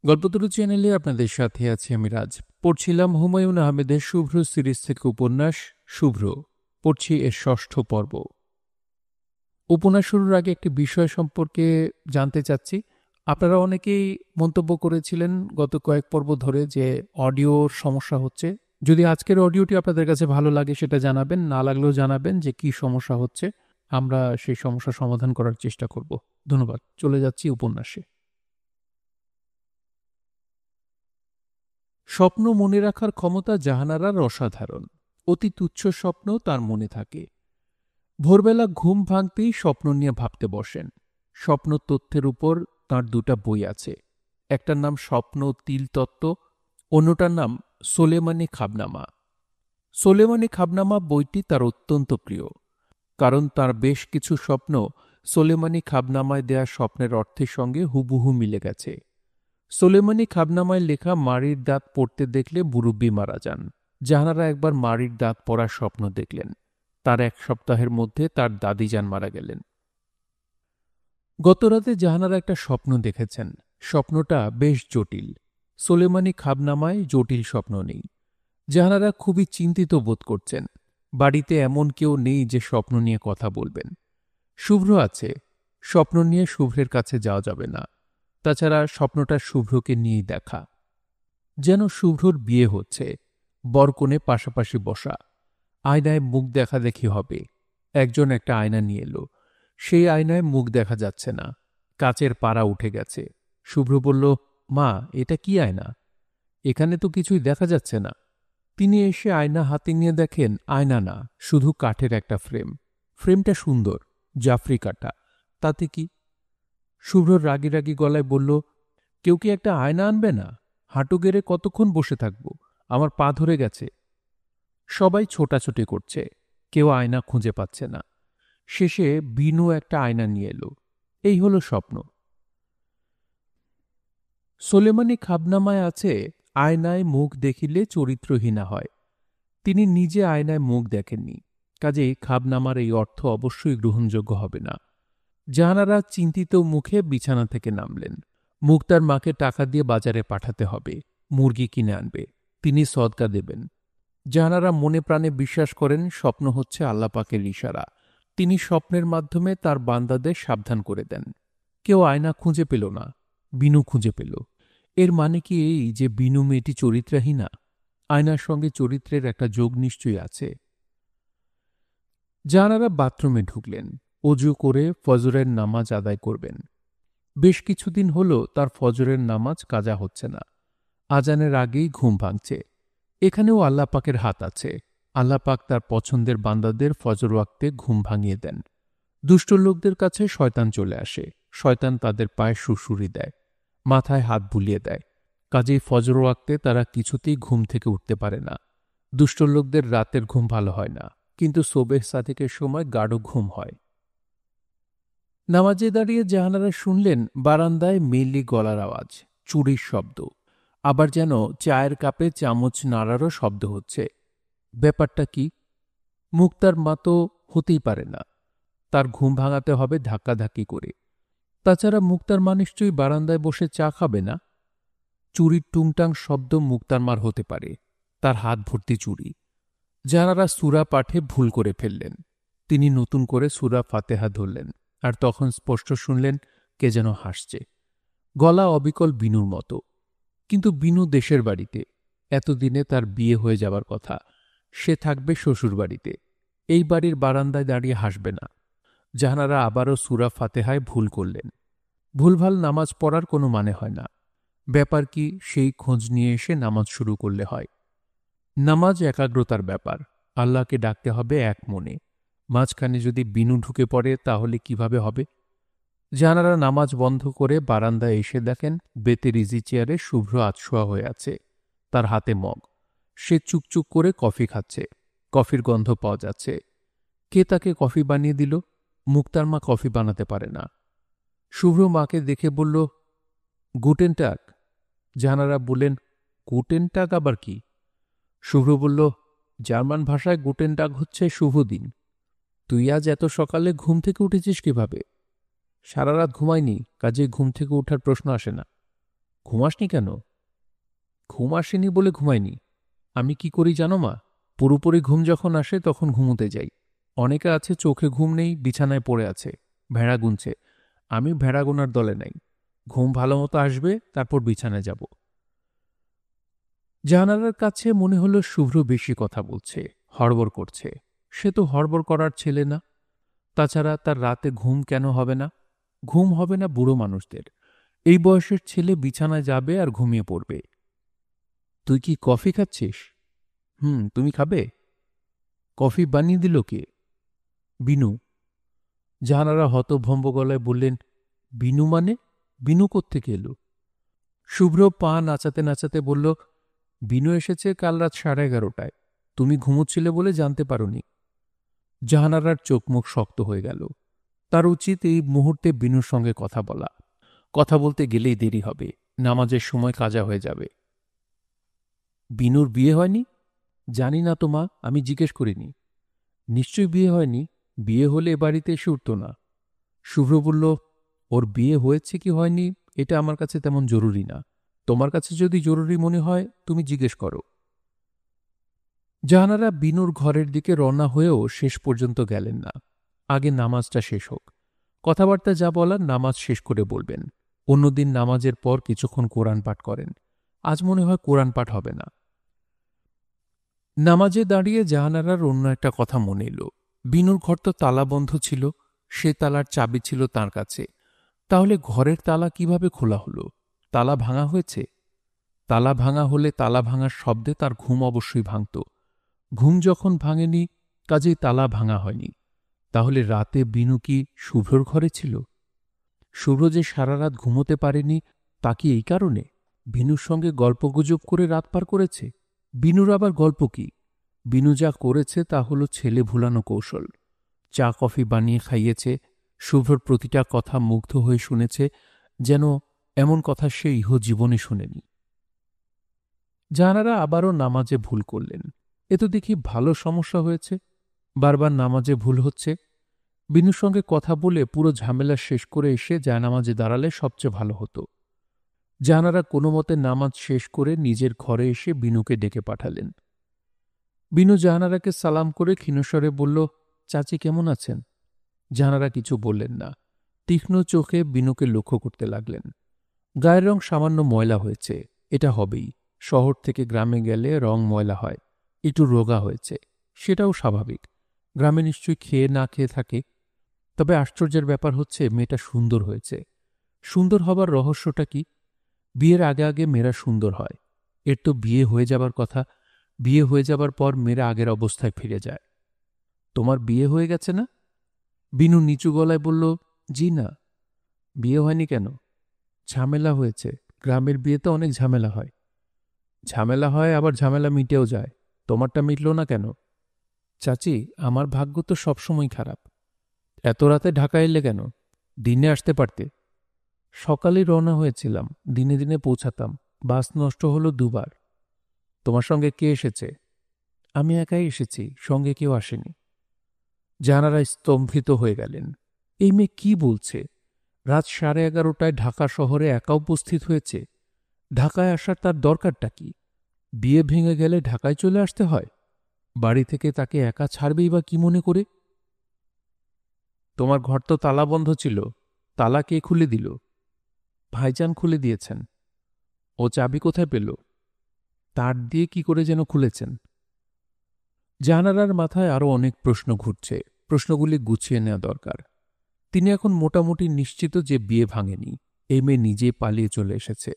গল্পতরু চ্যানেলে আপনাদের সাথে আছি আমি রাজ। পড়ছিলাম হুমায়ুন আহমেদের শুভ্র সিরিজ থেকে উপন্যাস শুভ্র। পড়ছি এর ষষ্ঠ পর্ব। উপন্যাস শুরুর আগে একটি বিষয় সম্পর্কে জানতে চাচ্ছি। আপনারা অনেকেই মন্তব্য করেছিলেন গত কয়েক পর্ব ধরে যে অডিওর সমস্যা হচ্ছে। যদি আজকের অডিওটি আপনাদের কাছে ভালো লাগে সেটা জানাবেন, না লাগলেও জানাবেন যে কি সমস্যা হচ্ছে। আমরা সেই সমস্যা সমাধান করার চেষ্টা করব। ধন্যবাদ। চলে যাচ্ছি উপন্যাসে। স্বপ্ন মনে রাখার ক্ষমতা জাহানারার অসাধারণ। অতি তুচ্ছ স্বপ্ন তার মনে থাকে। ভোরবেলা ঘুম ভাঙতেই স্বপ্ন নিয়ে ভাবতে বসেন। স্বপ্ন তথ্যের উপর তার দুটা বই আছে। একটার নাম স্বপ্ন তিলতত্ত্ব, অন্যটার নাম সোলেমানি খাবনামা। সোলেমানি খাবনামা বইটি তার অত্যন্ত প্রিয়, কারণ তার বেশ কিছু স্বপ্ন সোলেমানি খাবনামায় দেয়া স্বপ্নের অর্থের সঙ্গে হুবহু মিলে গেছে। সোলেমানি খাবনামায় লেখা মাড়ির দাঁত পড়তে দেখলে মুরব্বি মারা যান। জাহানারা একবার মাড়ির দাঁত পড়ার স্বপ্ন দেখলেন। তার এক সপ্তাহের মধ্যে তার দাদিজান মারা গেলেন। গতরাতে জাহানারা একটা স্বপ্ন দেখেছেন। স্বপ্নটা বেশ জটিল। সোলেমানি খাবনামায় জটিল স্বপ্ন নেই। জাহানারা খুবই চিন্তিত বোধ করছেন। বাড়িতে এমন কেউ নেই যে স্বপ্ন নিয়ে কথা বলবেন। শুভ্র আছে। স্বপ্ন নিয়ে শুভ্রের কাছে যাওয়া যাবে না। তাছাড়া স্বপ্নটা শুভ্রকে নিয়েই দেখা। যেন শুভ্রর বিয়ে হচ্ছে, বরকনে পাশাপাশি বসা। আয়নায় মুখ দেখাদেখি হবে। একজন একটা আয়না নিয়ে এলো। সেই আয়নায় মুখ দেখা যাচ্ছে না, কাচের পাড়া উঠে গেছে। শুভ্র বলল, মা, এটা কি আয়না? এখানে তো কিছুই দেখা যাচ্ছে না। তিনি এসে আয়না হাতে নিয়ে দেখেন আয়না না, শুধু কাঠের একটা ফ্রেম। ফ্রেমটা সুন্দর, জাফরি কাটা। তাতে কি? শুভ্র রাগি রাগি গলায় বলল, কেউ কি একটা আয়না আনবে না? হাঁটু গেড়ে কতক্ষণ বসে থাকব? আমার পা ধরে গেছে। সবাই ছোটাছুটি করছে, কেউ আয়না খুঁজে পাচ্ছে না। শেষে বিনু একটা আয়না নিয়ে এলো। এই হলো স্বপ্ন। সোলেমানি খাবনামায় আছে, আয়নায় মুখ দেখিলে চরিত্রহীনা হয়। তিনি নিজে আয়নায় মুখ দেখেননি, কাজেই খাবনামার এই অর্থ অবশ্যই গ্রহণযোগ্য হবে না। জাহানারা চিন্তিত মুখে বিছানা থেকে নামলেন। মুক্তার মাকে টাকা দিয়ে বাজারে পাঠাতে হবে, মুরগি কিনে আনবে, তিনি সদকা দেবেন। জাহানারা মনে প্রাণে বিশ্বাস করেন স্বপ্ন হচ্ছে আল্লাহ পাকের ইশারা। তিনি স্বপ্নের মাধ্যমে তার বান্দাদের সাবধান করে দেন। কেউ আয়না খুঁজে পেল না, বিনু খুঁজে পেল। এর মানে কি এই যে বিনু মেয়েটি চরিত্রহীনা? আয়নার সঙ্গে চরিত্রের একটা যোগ নিশ্চয়ই আছে। জাহানারা বাথরুমে ঢুকলেন। অজু করে ফজরের নামাজ আদায় করবেন। বেশ কিছুদিন হল তার ফজরের নামাজ কাজা হচ্ছে না। আজানের আগেই ঘুম ভাঙছে। এখানেও আল্লাহ পাকের হাত আছে। আল্লাহ পাক তার পছন্দের বান্দাদের ফজর ওয়াক্তে ঘুম ভাঙিয়ে দেন। দুষ্ট লোকদের কাছে শয়তান চলে আসে। শয়তান তাদের পায়ে সুড়সুড়ি দেয়, মাথায় হাত বুলিয়ে দেয়। কাজেই ফজর ওয়াক্তে তারা কিছুতেই ঘুম থেকে উঠতে পারে না। দুষ্ট লোকদের রাতের ঘুম ভালো হয় না, কিন্তু সোবেহ সাদিকের সময় গাঢ় ঘুম হয়। নামাজে দাঁড়িয়ে জাহানারা শুনলেন বারান্দায় মেয়েলি গলার আওয়াজ, চুরির শব্দ, আবার যেন চায়ের কাপে চামচ নাড়ারও শব্দ হচ্ছে। ব্যাপারটা কি? মুক্তার মা তো হতেই পারে না। তার ঘুম ভাঙাতে হবে ধাক্কাধাক্কি করে। তাছাড়া মুক্তার মা নিশ্চয়ই বারান্দায় বসে চা খাবে না। চুরির টুংটাং শব্দ মুক্তার মার হতে পারে। তার হাত ভর্তি চুরি। জাহানারা সূরা পাঠে ভুল করে ফেললেন। তিনি নতুন করে সূরা ফাতেহা ধরলেন, আর তখন স্পষ্ট শুনলেন কে যেন হাসছে। গলা অবিকল বিনুর মতো। কিন্তু বিনু দেশের বাড়িতে। এতদিনে তার বিয়ে হয়ে যাবার কথা। সে থাকবে শ্বশুর বাড়িতে। এই বাড়ির বারান্দায় দাঁড়িয়ে হাসবে না। জাহানারা আবারও সূরা ফাতেহায় ভুল করলেন। ভুলভাল নামাজ পড়ার কোনো মানে হয় না। ব্যাপার কি সেই খোঁজ নিয়ে এসে নামাজ শুরু করলে হয়। নামাজ একাগ্রতার ব্যাপার। আল্লাহকে ডাকতে হবে এক মনে। মাঝখানে যদি বিনু ঢুকে পড়ে তাহলে কিভাবে হবে? জাহানারা নামাজ বন্ধ করে বারান্দায় এসে দেখেন বেতের ইজি চেয়ারে শুভ্র আতশোয়া হয়ে আছে। তার হাতে মগ। সে চুকচুক করে কফি খাচ্ছে। কফির গন্ধ পাওয়া যাচ্ছে। কে তাকে কফি বানিয়ে দিল? মুক্তার মা কফি বানাতে পারে না। শুভ্র মাকে দেখে বলল, গুটেন টাগ। জাহানারা বললেন, গুটেন টাগ আবার কি? শুভ্র বলল, জার্মান ভাষায় গুটেন টাগ হচ্ছে শুভ দিন। তুই আজ এত সকালে ঘুম থেকে উঠেছিস কিভাবে? সারা রাত ঘুমাইনি, কাজে ঘুম থেকে ওঠার প্রশ্ন আসে না। ঘুমাসনি কেন? ঘুম আসেনি বলে ঘুমাইনি। আমি কি করি জানো মা? পুরোপুরি ঘুম যখন আসে তখন ঘুমোতে যাই। অনেকে আছে চোখে ঘুম নেই, বিছানায় পড়ে আছে, ভেড়া গুনছে। আমি ভেড়া গোনার দলে নাই। ঘুম ভালো মতো আসবে, তারপর বিছানায় যাব। জাহানারার কাছে মনে হলো শুভ্র বেশি কথা বলছে, হড়বড় করছে। সে তো হড়বড় করার ছেলে না। তাছাড়া তার রাতে ঘুম কেন হবে না? ঘুম হবে না বুড়ো মানুষদের। এই বয়সের ছেলে বিছানায় যাবে আর ঘুমিয়ে পড়বে। তুই কি কফি খাচ্ছিস? তুমি খাবে? কফি বানিয়ে দিল কে? বিনু। জাহানারা হতভম্ব গলায় বললেন, বিনু মানে? বিনু কোত্থেকে এলো? শুভ্র পা নাচাতে নাচাতে বলল, বিনু এসেছে কাল রাত 11:30টায়। তুমি ঘুমোচ্ছিলে বলে জানতে পারোনি। জাহানারার চোখ মুখ শক্ত হয়ে গেল। তার উচিত এই মুহূর্তে বিনুর সঙ্গে কথা বলা। কথা বলতে গেলেই দেরি হবে, নামাজের সময় কাজা হয়ে যাবে। বিনুর বিয়ে হয়নি? জানি না তো মা, আমি জিজ্ঞেস করিনি। নিশ্চয়ই বিয়ে হয়নি। বিয়ে হলে এ বাড়িতে এসে উঠত না। শুভ্র বলল, ওর বিয়ে হয়েছে কি হয়নি এটা আমার কাছে তেমন জরুরি না। তোমার কাছে যদি জরুরি মনে হয় তুমি জিজ্ঞেস করো। জাহানারা বিনুর ঘরের দিকে রওনা হয়েও শেষ পর্যন্ত গেলেন না। আগে নামাজটা শেষ হোক। কথাবার্তা যা বলার নামাজ শেষ করে বলবেন। অন্যদিন নামাজের পর কিছুক্ষণ কোরআন পাঠ করেন। আজ মনে হয় কোরআন পাঠ হবে না। নামাজে দাঁড়িয়ে জাহানারার অন্য একটা কথা মনে এলো। বিনুর ঘর তো তালা বন্ধ ছিল, সে তালার চাবি ছিল তার কাছে। তাহলে ঘরের তালা কিভাবে খোলা হলো? তালা ভাঙা হয়েছে? তালা ভাঙা হলে তালা ভাঙার শব্দে তার ঘুম অবশ্যই ভাঙত। ঘুম যখন ভাঙেনি, কাজেই তালা ভাঙা হয়নি। তাহলে রাতে বিনু কি শুভ্রর ঘরে ছিল? শুভ্র যে সারা রাত ঘুমোতে পারেনি, তা কি এই কারণে? বিনুর সঙ্গে গল্পগুজব করে রাত পার করেছে? বিনুর আবার গল্প কি? বিনু যা করেছে তা হলো ছেলে ভুলানো কৌশল। চা কফি বানিয়ে খাইয়েছে, শুভ্রর প্রতিটা কথা মুগ্ধ হয়ে শুনেছে, যেন এমন কথা সে ইহজীবনে শোনেনি। জাহানারা আবারও নামাজে ভুল করলেন। এ তো দেখি ভালো সমস্যা হয়েছে। বারবার নামাজে ভুল হচ্ছে। বিনুর সঙ্গে কথা বলে পুরো ঝামেলা শেষ করে এসে জায়নামাজে দাঁড়ালে সবচেয়ে ভালো হতো। জাহানারা কোনো মতে নামাজ শেষ করে নিজের ঘরে এসে বিনুকে ডেকে পাঠালেন। বিনু জাহানারাকে সালাম করে ক্ষীণস্বরে বলল, চাচি কেমন আছেন? জাহানারা কিছু বললেন না। তীক্ষ্ণ চোখে বিনুকে লক্ষ্য করতে লাগলেন। গায়ের রং সামান্য ময়লা হয়েছে, এটা হবেই। শহর থেকে গ্রামে গেলে রং ময়লা হয়। একটু রোগা হয়েছে, সেটাও স্বাভাবিক। গ্রামে নিশ্চয়ই খেয়ে না খেয়ে থাকে। তবে আশ্চর্যের ব্যাপার হচ্ছে মেয়েটা সুন্দর হয়েছে। সুন্দর হবার রহস্যটা কি? বিয়ের আগে আগে মেয়েরা সুন্দর হয়। এর তো বিয়ে হয়ে যাবার কথা। বিয়ে হয়ে যাবার পর মেয়েরা আগের অবস্থায় ফিরে যায়। তোমার বিয়ে হয়ে গেছে না? বিনু নিচু গলায় বলল, জি না। বিয়ে হয়নি কেন? ঝামেলা হয়েছে। গ্রামের বিয়েতে অনেক ঝামেলা হয়। ঝামেলা হয়, আবার ঝামেলা মিটেও যায়। তোমারটা মিটল না কেন? চাচি, আমার ভাগ্য তো সবসময় খারাপ। এত রাতে ঢাকা এলে কেন? দিনে আসতে পারতে। সকালেই রওনা হয়েছিলাম, দিনে দিনে পৌঁছাতাম। বাস নষ্ট হলো 2বার। তোমার সঙ্গে কে এসেছে? আমি একাই এসেছি, সঙ্গে কেউ আসেনি। জাহানারা স্তম্ভিত হয়ে গেলেন। এই মেয়ে কি বলছে? রাত 11:30টায় ঢাকা শহরে একা উপস্থিত হয়েছে। ঢাকায় আসার তার দরকারটা কি? বিয়ে ভেঙে গেলে ঢাকায় চলে আসতে হয়? বাড়ি থেকে তাকে একা ছাড়বেই বা কি মনে করে? তোমার ঘর তো তালা বন্ধ ছিল, তালা কে খুলে দিল? ভাইজান খুলে দিয়েছেন। ও চাবি কোথায় পেল? তার দিয়ে কি করে যেন খুলেছেন। জাহানারার মাথায় আরও অনেক প্রশ্ন ঘুরছে। প্রশ্নগুলি গুছিয়ে নেওয়া দরকার। তিনি এখন মোটামুটি নিশ্চিত যে বিয়ে ভাঙেনি। এই মেয়ে নিজে পালিয়ে চলে এসেছে।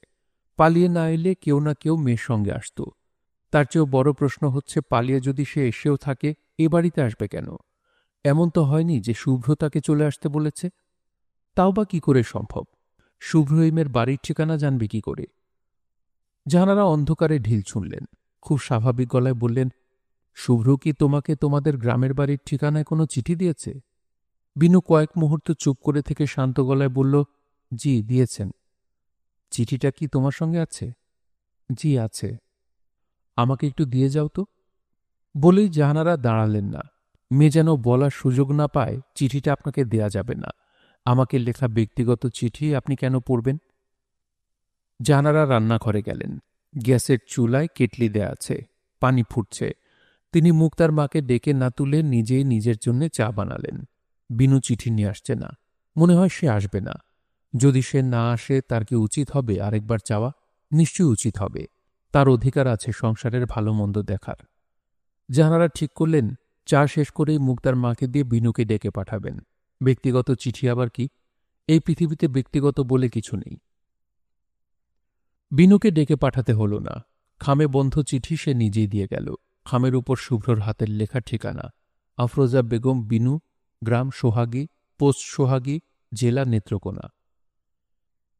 পালিয়ে না এলে কেউ না কেউ মেয়ের সঙ্গে আসত। তার চেয়েও বড় প্রশ্ন হচ্ছে, পালিয়ে যদি সে এসেও থাকে, এ বাড়িতে আসবে কেন? এমন তো হয়নি যে শুভ্র তাকে চলে আসতে বলেছে। তাও বা কি করে সম্ভব? শুভ্র এই মেয়ের বাড়ির ঠিকানা জানবে কি করে? জাহানারা অন্ধকারে ঢিল ছুঁড়লেন। খুব স্বাভাবিক গলায় বললেন, শুভ্র কি তোমাকে তোমাদের গ্রামের বাড়ির ঠিকানায় কোনো চিঠি দিয়েছে? বিনু কয়েক মুহূর্ত চুপ করে থেকে শান্ত গলায় বলল, জি দিয়েছেন। চিঠিটা কি তোমার সঙ্গে আছে? জি আছে। আমাকে একটু দিয়ে যাও তো। বলেই জাহানারা দাঁড়ালেন না। মেয়ে যেন বলার সুযোগ না পায়, চিঠিটা আপনাকে দেয়া যাবে না। আমাকে লেখা ব্যক্তিগত চিঠি আপনি কেন পড়বেন? জানারা রান্নাঘরে গেলেন। গ্যাসের চুলায় কেটলি দেয়া আছে, পানি ফুটছে। তিনি মুক্তার মাকে ডেকে না তুলে নিজেই নিজের জন্য চা বানালেন। বিনু চিঠি নিয়ে আসছে না। মনে হয় সে আসবে না। যদি সে না আসে তার কি উচিত হবে আরেকবার চাওয়া? নিশ্চয়ই উচিত হবে। তার অধিকার আছে সংসারের ভালো মন্দ দেখার। জাহানারা ঠিক করলেন চা শেষ করেই মুক্তার মাকে দিয়ে বিনুকে ডেকে পাঠাবেন। ব্যক্তিগত চিঠি আবার কি? এই পৃথিবীতে ব্যক্তিগত বলে কিছু নেই। বিনুকে ডেকে পাঠাতে হল না। খামে বন্ধ চিঠি সে নিজেই দিয়ে গেল। খামের উপর শুভ্রর হাতের লেখা ঠিকানা, আফরোজা বেগম, বিনু, গ্রাম সোহাগী, পোস্ট সোহাগী, জেলা নেত্রকোনা।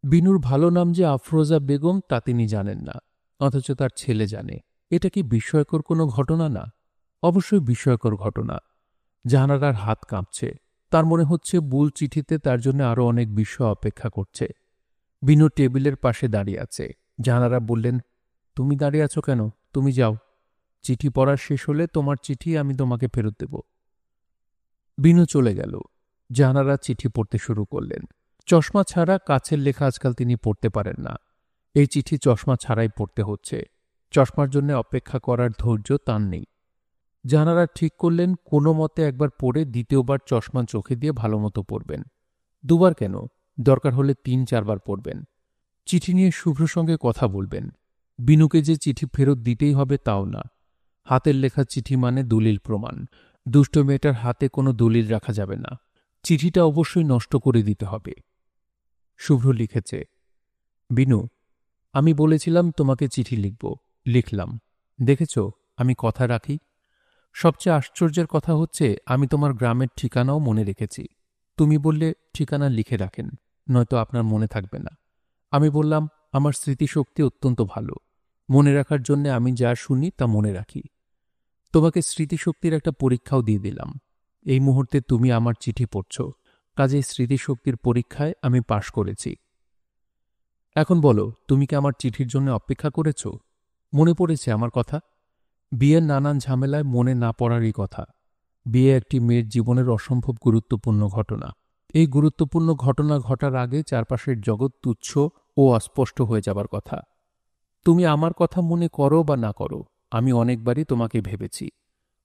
বিনুর ভালো নাম যে আফরোজা বেগম তা তিনি জানেন না, অথচ তার ছেলে জানে। এটা কি বিস্ময়কর কোনো ঘটনা না? অবশ্যই বিস্ময়কর ঘটনা। জাহানারার হাত কাঁপছে। তার মনে হচ্ছে বুল চিঠিতে তার জন্য আরও অনেক বিষয় অপেক্ষা করছে। বিনু টেবিলের পাশে দাঁড়িয়ে আছে। জাহানারা বললেন, তুমি দাঁড়িয়ে আছো কেন? তুমি যাও। চিঠি পড়া শেষ হলে তোমার চিঠি আমি তোমাকে ফেরত দেব। বিনু চলে গেল। জাহানারা চিঠি পড়তে শুরু করলেন। চশমা ছাড়া কাছের লেখা আজকাল তিনি পড়তে পারেন না। এই চিঠি চশমা ছাড়াই পড়তে হচ্ছে। চশমার জন্য অপেক্ষা করার ধৈর্য তার নেই। জাহানারা ঠিক করলেন কোনো মতে একবার পড়ে দ্বিতীয়বার চশমা চোখে দিয়ে ভালোমতো পড়বেন। দুবার কেন, দরকার হলে ৩-৪ বার পড়বেন। চিঠি নিয়ে শুভ্র সঙ্গে কথা বলবেন। বিনুকে যে চিঠি ফেরত দিতেই হবে তাও না। হাতের লেখা চিঠি মানে দলিল প্রমাণ। দুষ্ট মেয়েটার হাতে কোনো দলিল রাখা যাবে না। চিঠিটা অবশ্যই নষ্ট করে দিতে হবে। শুভ্র লিখেছে, বিনু, আমি বলেছিলাম তোমাকে চিঠি লিখব, লিখলাম। দেখেছ আমি কথা রাখি। সবচেয়ে আশ্চর্যের কথা হচ্ছে আমি তোমার গ্রামের ঠিকানাও মনে রেখেছি। তুমি বললে ঠিকানা লিখে রাখেন, নয়তো আপনার মনে থাকবে না। আমি বললাম আমার স্মৃতিশক্তি অত্যন্ত ভালো, মনে রাখার জন্য আমি যা শুনি তা মনে রাখি। তোমাকে স্মৃতিশক্তির একটা পরীক্ষাও দিয়ে দিলাম। এই মুহূর্তে তুমি আমার চিঠি পড়ছ, কাজেই স্মৃতিশক্তির পরীক্ষায় আমি পাশ করেছি। এখন বলো, তুমি কি আমার চিঠির জন্য অপেক্ষা করেছ? মনে পড়েছে আমার কথা? বিয়ের নানান ঝামেলায় মনে না পড়ারই কথা। বিয়ে একটি মেয়ের জীবনের অসম্ভব গুরুত্বপূর্ণ ঘটনা। এই গুরুত্বপূর্ণ ঘটনা ঘটার আগে চারপাশের জগৎ তুচ্ছ ও অস্পষ্ট হয়ে যাবার কথা। তুমি আমার কথা মনে করো বা না করো, আমি অনেকবারই তোমাকে ভেবেছি।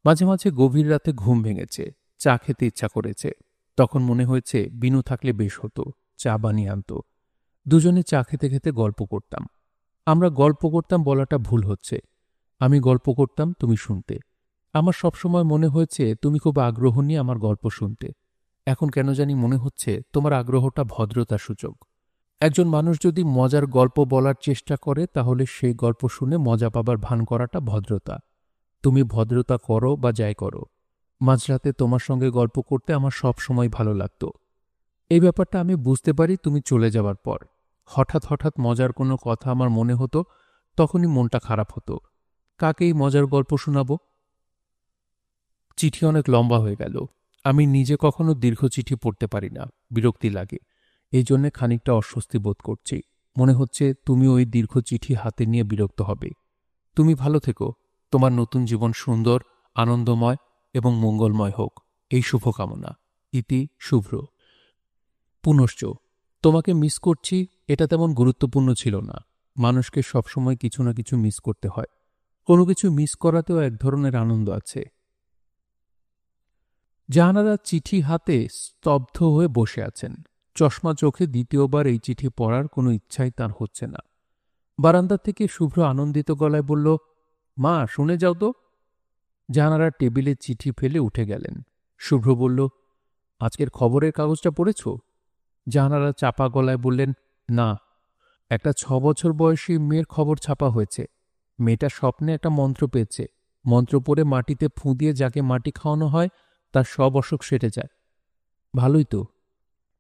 মাঝে মাঝে গভীর রাতে ঘুম ভেঙেছে, চা খেতে ইচ্ছা করেছে। তখন মনে হয়েছে বিনু থাকলে বেশ হতো, চা বানিয়ে আনত। দুজনে চা খেতে খেতে গল্প করতাম। আমরা গল্প করতাম বলাটা ভুল হচ্ছে। আমি গল্প করতাম, তুমি শুনতে। আমার সবসময় মনে হয়েছে তুমি খুব আগ্রহ নিয়ে আমার গল্প শুনতে। এখন কেন জানি মনে হচ্ছে তোমার আগ্রহটা ভদ্রতার সূচক। একজন মানুষ যদি মজার গল্প বলার চেষ্টা করে তাহলে সেই গল্প শুনে মজা পাবার ভান করাটা ভদ্রতা। তুমি ভদ্রতা করো বা যাই করো, মাঝরাতে তোমার সঙ্গে গল্প করতে আমার সব সময় ভালো লাগতো। এই ব্যাপারটা আমি বুঝতে পারি তুমি চলে যাবার পর। হঠাৎ হঠাৎ মজার কোনো কথা আমার মনে হতো, তখনই মনটা খারাপ হতো। কাকে এই মজার গল্প শোনাবো? চিঠি অনেক লম্বা হয়ে গেল। আমি নিজে কখনো দীর্ঘ চিঠি পড়তে পারি না, বিরক্তি লাগে। এই জন্যে খানিকটা অস্বস্তি বোধ করছি। মনে হচ্ছে তুমি ওই দীর্ঘ চিঠি হাতে নিয়ে বিরক্ত হবে। তুমি ভালো থেকো। তোমার নতুন জীবন সুন্দর, আনন্দময় এবং মঙ্গলময় হোক, এই শুভকামনা। ইতি শুভ্র। পুনশ্চ, তোমাকে মিস করছি এটা তেমন গুরুত্বপূর্ণ ছিল না। মানুষকে সবসময় কিছু না কিছু মিস করতে হয়। কোনো কিছু মিস করাতেও এক ধরনের আনন্দ আছে। জাহানারা চিঠি হাতে স্তব্ধ হয়ে বসে আছেন। চশমা চোখে দ্বিতীয়বার এই চিঠি পড়ার কোনো ইচ্ছাই তার হচ্ছে না। বারান্দা থেকে শুভ্র আনন্দিত গলায় বলল, মা, শুনে যাও তো। জাহানারা টেবিলে চিঠি ফেলে উঠে গেলেন। শুভ্র বলল, আজকের খবরের কাগজটা পড়েছ? জাহানারা চাপা গলায় বললেন, না। একটা 6 বছর বয়সী মেয়ের খবর ছাপা হয়েছে। মেয়েটা স্বপ্নে একটা মন্ত্র পেয়েছে। মন্ত্র পড়ে মাটিতে ফুঁ দিয়ে যাকে মাটি খাওয়ানো হয় তার সব অসুখ সেরে যায়। ভালোই তো।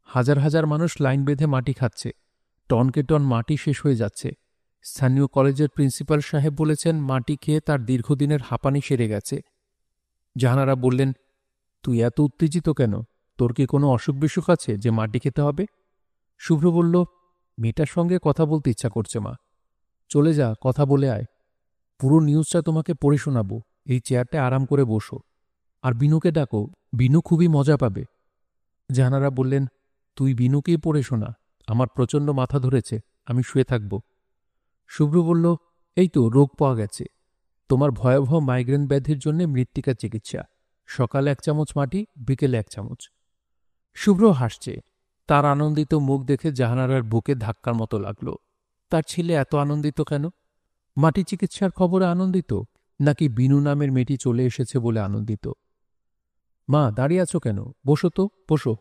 হাজার হাজার মানুষ লাইন বেঁধে মাটি খাচ্ছে। টনকে টন মাটি শেষ হয়ে যাচ্ছে। স্থানীয় কলেজের প্রিন্সিপাল সাহেব বলেছেন মাটি খেয়ে তার দীর্ঘদিনের হাঁপানি সেরে গেছে। জাহানারা বললেন, তুই এত উত্তেজিত কেন? তোর কি কোনো অসুখ বিসুখ আছে যে মাটি খেতে হবে? শুভ্র বলল, মেয়েটার সঙ্গে কথা বলতে ইচ্ছা করছে মা। চলে যা, কথা বলে আয়। পুরো নিউজটা তোমাকে পড়ে শোনাবো। এই চেয়ারটায় আরাম করে বসো। আর বিনুকে ডাকো, বিনু খুবই মজা পাবে। জাহানারা বললেন, তুই বিনুকেই পড়ে শোনা। আমার প্রচণ্ড মাথা ধরেছে, আমি শুয়ে থাকব। শুভ্র বলল, এই তো রোগ পাওয়া গেছে। তোমার ভয়াবহ মাইগ্রেন ব্যাধির জন্য মৃত্তিকা চিকিৎসা। সকালে 1 চামচ মাটি, বিকেলে 1 চামচ। শুভ্র হাসছে। তার আনন্দিত মুখ দেখে জাহানারার বুকে ধাক্কার মতো লাগল। তার ছেলে এত আনন্দিত কেন? মাটি চিকিৎসার খবরে আনন্দিত, নাকি বিনু নামের মেয়েটি চলে এসেছে বলে আনন্দিত? মা, দাঁড়িয়ে আছো কেন? বসো তো, বসো।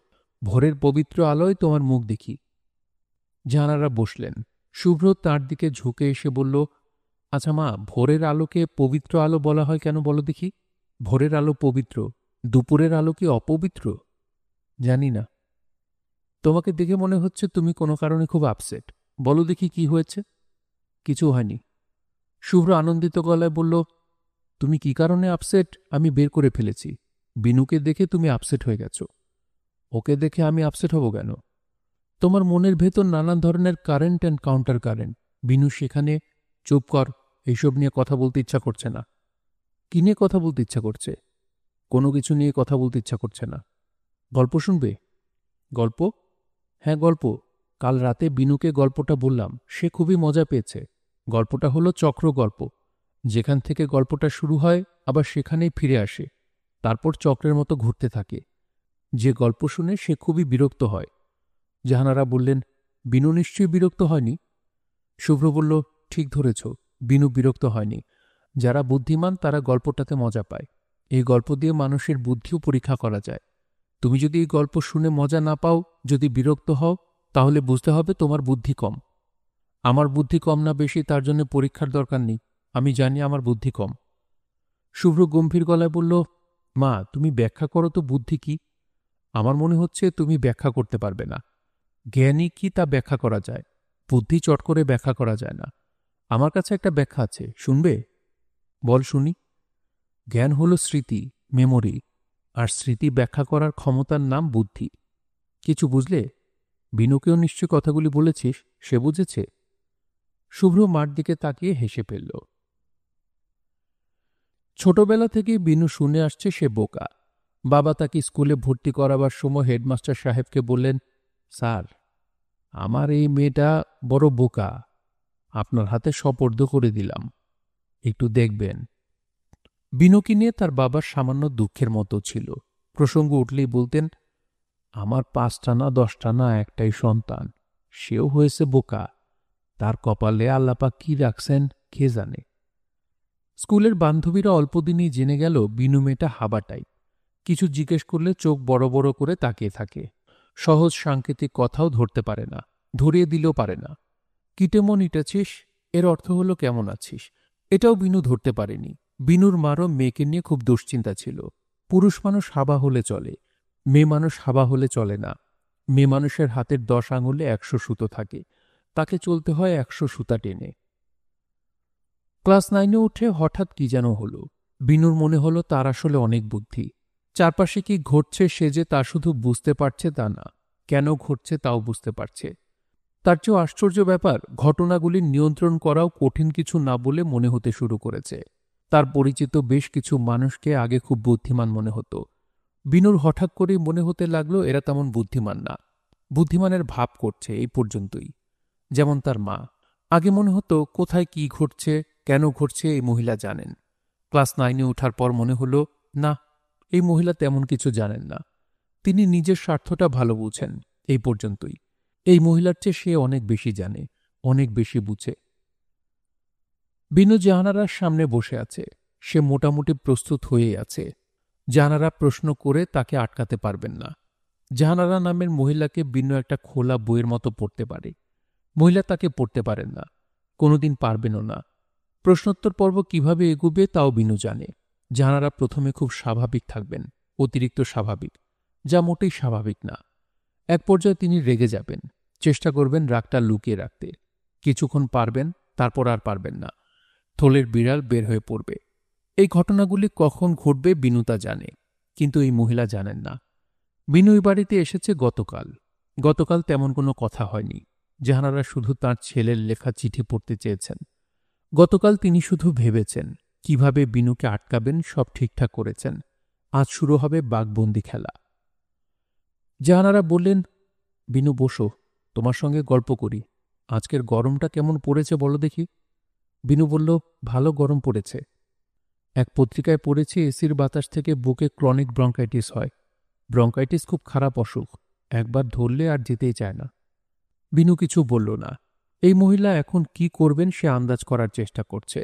ভোরের পবিত্র আলোয় তোমার মুখ দেখি। জাহানারা বসলেন। শুভ্র তার দিকে ঝুঁকে এসে বলল, আচ্ছা মা, ভোরের আলোকে পবিত্র আলো বলা হয় কেন বলো দেখি? ভোরের আলো পবিত্র, দুপুরের আলো কি অপবিত্র? জানি না। তোমাকে দেখে মনে হচ্ছে তুমি কোনো কারণে খুব আপসেট। বলো দেখি কি হয়েছে? কিছু হয়নি। শুভ্র আনন্দিত গলায় বলল, তুমি কি কারণে আপসেট আমি বের করে ফেলেছি। বিনুকে দেখে তুমি আপসেট হয়ে গেছো। ওকে দেখে আমি আপসেট হব কেন? তোমার মনের ভেতর নানান ধরনের current and counter current. Binu সেখানে। চুপ কর, এইসব নিয়ে কথা বলতে ইচ্ছা করছে না। কি নিয়ে কথা বলতে ইচ্ছা করছে? কোনো কিছু নিয়ে কথা বলতে ইচ্ছা করছে না। গল্প শুনবে? গল্প? হ্যাঁ, গল্প। কাল রাতে বিনুকে গল্পটা বললাম, সে খুবই মজা পেয়েছে। গল্পটা হলো চক্র গল্প। যেখান থেকে গল্পটা শুরু হয় আবার সেখানেই ফিরে আসে, তারপর চক্রের মতো ঘুরতে থাকে। যে গল্প শুনে সে খুবই বিরক্ত হয়। জাহানারা বললেন, বিনু নিশ্চয়ই বিরক্ত হয়নি? শুভ্র বলল, ঠিক ধরেছ, বিনু বিরক্ত হয়নি। যারা বুদ্ধিমান তারা গল্পটাতে মজা পায়। এই গল্প দিয়ে মানুষের বুদ্ধিও পরীক্ষা করা যায়। তুমি যদি এই গল্প শুনে মজা না পাও, যদি বিরক্ত হও, তাহলে বুঝতে হবে তোমার বুদ্ধি কম। আমার বুদ্ধি কম না বেশি তার জন্য পরীক্ষার দরকার নেই। আমি জানি আমার বুদ্ধি কম। শুভ্র গম্ভীর গলায় বলল, মা, তুমি ব্যাখ্যা করো তো বুদ্ধি কি? আমার মনে হচ্ছে তুমি ব্যাখ্যা করতে পারবে না। জ্ঞানী কি তা ব্যাখ্যা করা যায়, বুদ্ধি চট করে ব্যাখ্যা করা যায় না। আমার কাছে একটা ব্যাখ্যা আছে, শুনবে? বল শুনি। জ্ঞান হল স্মৃতি, মেমোরি, আর স্মৃতি ব্যাখ্যা করার ক্ষমতার নাম বুদ্ধি। কিছু বুঝলে? বিনুকেও নিশ্চয় কথাগুলি বলেছিস, সে বুঝেছে? শুভ্র মার দিকে তাকিয়ে হেসে ফেলল। ছোটবেলা থেকেই বিনু শুনে আসছে সে বোকা। বাবা তাকে স্কুলে ভর্তি করাবার সময় হেডমাস্টার সাহেবকে বললেন, স্যার, আমার এই মেয়েটা বড় বোকা, আপনার হাতে সোপর্দ করে দিলাম, একটু দেখবেন। বিনুকে নিয়ে তার বাবার সামান্য দুঃখের মতো ছিল। প্রসঙ্গ উঠলেই বলতেন, আমার 5টা না 10টা না একটাই সন্তান, সেও হয়েছে বোকা। তার কপালে আল্লাপাক কি রাখছেন কে জানে। স্কুলের বান্ধবীরা অল্পদিনই জেনে গেল বিনু মেয়েটা হাবা টাইপ। কিছু জিজ্ঞেস করলে চোখ বড় বড় করে তাকিয়ে থাকে। সহজ সাংকেতিক কথাও ধরতে পারে না, ধরিয়ে দিলেও পারে না। কিটেমন ইটাছিস, এর অর্থ হলো কেমন আছিস, এটাও বিনু ধরতে পারেনি। বিনুর মারও মেয়েকে নিয়ে খুব দুশ্চিন্তা ছিল। পুরুষ মানুষ হাবা হলে চলে, মেয়ে মানুষ হাবা হলে চলে না। মেয়ে মানুষের হাতের 10 আঙুলে 100 সুতো থাকে, তাকে চলতে হয় 100 সুতা টেনে। ক্লাস 9-এ উঠে হঠাৎ কি যেন হলো। বিনুর মনে হলো তার আসলে অনেক বুদ্ধি। চারপাশে কি ঘটছে সে যে তা শুধু বুঝতে পারছে তা না, কেন ঘটছে তাও বুঝতে পারছে। তার চেয়েও আশ্চর্য ব্যাপার, ঘটনাগুলির নিয়ন্ত্রণ করাও কঠিন কিছু না বলে মনে হতে শুরু করেছে। তার পরিচিত বেশ কিছু মানুষকে আগে খুব বুদ্ধিমান মনে হতো। বিনুর হঠাৎ করেই মনে হতে লাগলো এরা তেমন বুদ্ধিমান না, বুদ্ধিমানের ভাব করছে, এই পর্যন্তই। যেমন তার মা। আগে মনে হতো কোথায় কি ঘটছে, কেন ঘটছে এই মহিলা জানেন। ক্লাস 9-এ ওঠার পর মনে হলো, না, এই মহিলা তেমন কিছু জানেন না। তিনি নিজের স্বার্থটা ভালো বুঝেন, এই পর্যন্তই। এই মহিলার চেয়ে সে অনেক বেশি জানে, অনেক বেশি বুঝে। বিনু জাহানারার সামনে বসে আছে। সে মোটামুটি প্রস্তুত হয়েই আছে। জাহানারা প্রশ্ন করে তাকে আটকাতে পারবেন না। জাহানারা নামের মহিলাকে বিনু একটা খোলা বইয়ের মতো পড়তে পারে। মহিলা তাকে পড়তে পারেন না, কোনোদিন পারবেনও না। প্রশ্নোত্তর পর্ব কিভাবে এগুবে তাও বিনু জানে। জাহানারা প্রথমে খুব স্বাভাবিক থাকবেন, অতিরিক্ত স্বাভাবিক, যা মোটেই স্বাভাবিক না। এক পর্যায়ে তিনি রেগে যাবেন, চেষ্টা করবেন রাগটা লুকিয়ে রাখতে। কিছুক্ষণ পারবেন, তারপর আর পারবেন না। থলের বিড়াল বের হয়ে পড়বে। এই ঘটনাগুলি কখন ঘটবে বিনু তা জানে, কিন্তু এই মহিলা জানেন না। বিনু এই বাড়িতে এসেছে গতকাল। গতকাল তেমন কোনো কথা হয়নি। জাহানারা শুধু তার ছেলের লেখা চিঠি পড়তে চেয়েছেন। গতকাল তিনি শুধু ভেবেছেন কিভাবে বিনুকে আটকাবেন, সব ঠিকঠাক করেছেন। আজ শুরু হবে বাঘবন্দি খেলা। জাহানারা বললেন, বিনু বসো, তোমার সঙ্গে গল্প করি। আজকের গরমটা কেমন পড়েছে বলো দেখি। বিনু বলল, ভালো গরম পড়েছে। এক পত্রিকায় পড়েছি এসির বাতাস থেকে বুকে ক্রনিক ব্রঙ্কাইটিস হয়। ব্রঙ্কাইটিস খুব খারাপ অসুখ, একবার ধরলে আর যেতেই চায় না। বিনু কিছু বলল না। এই মহিলা এখন কি করবেন সে আন্দাজ করার চেষ্টা করছে।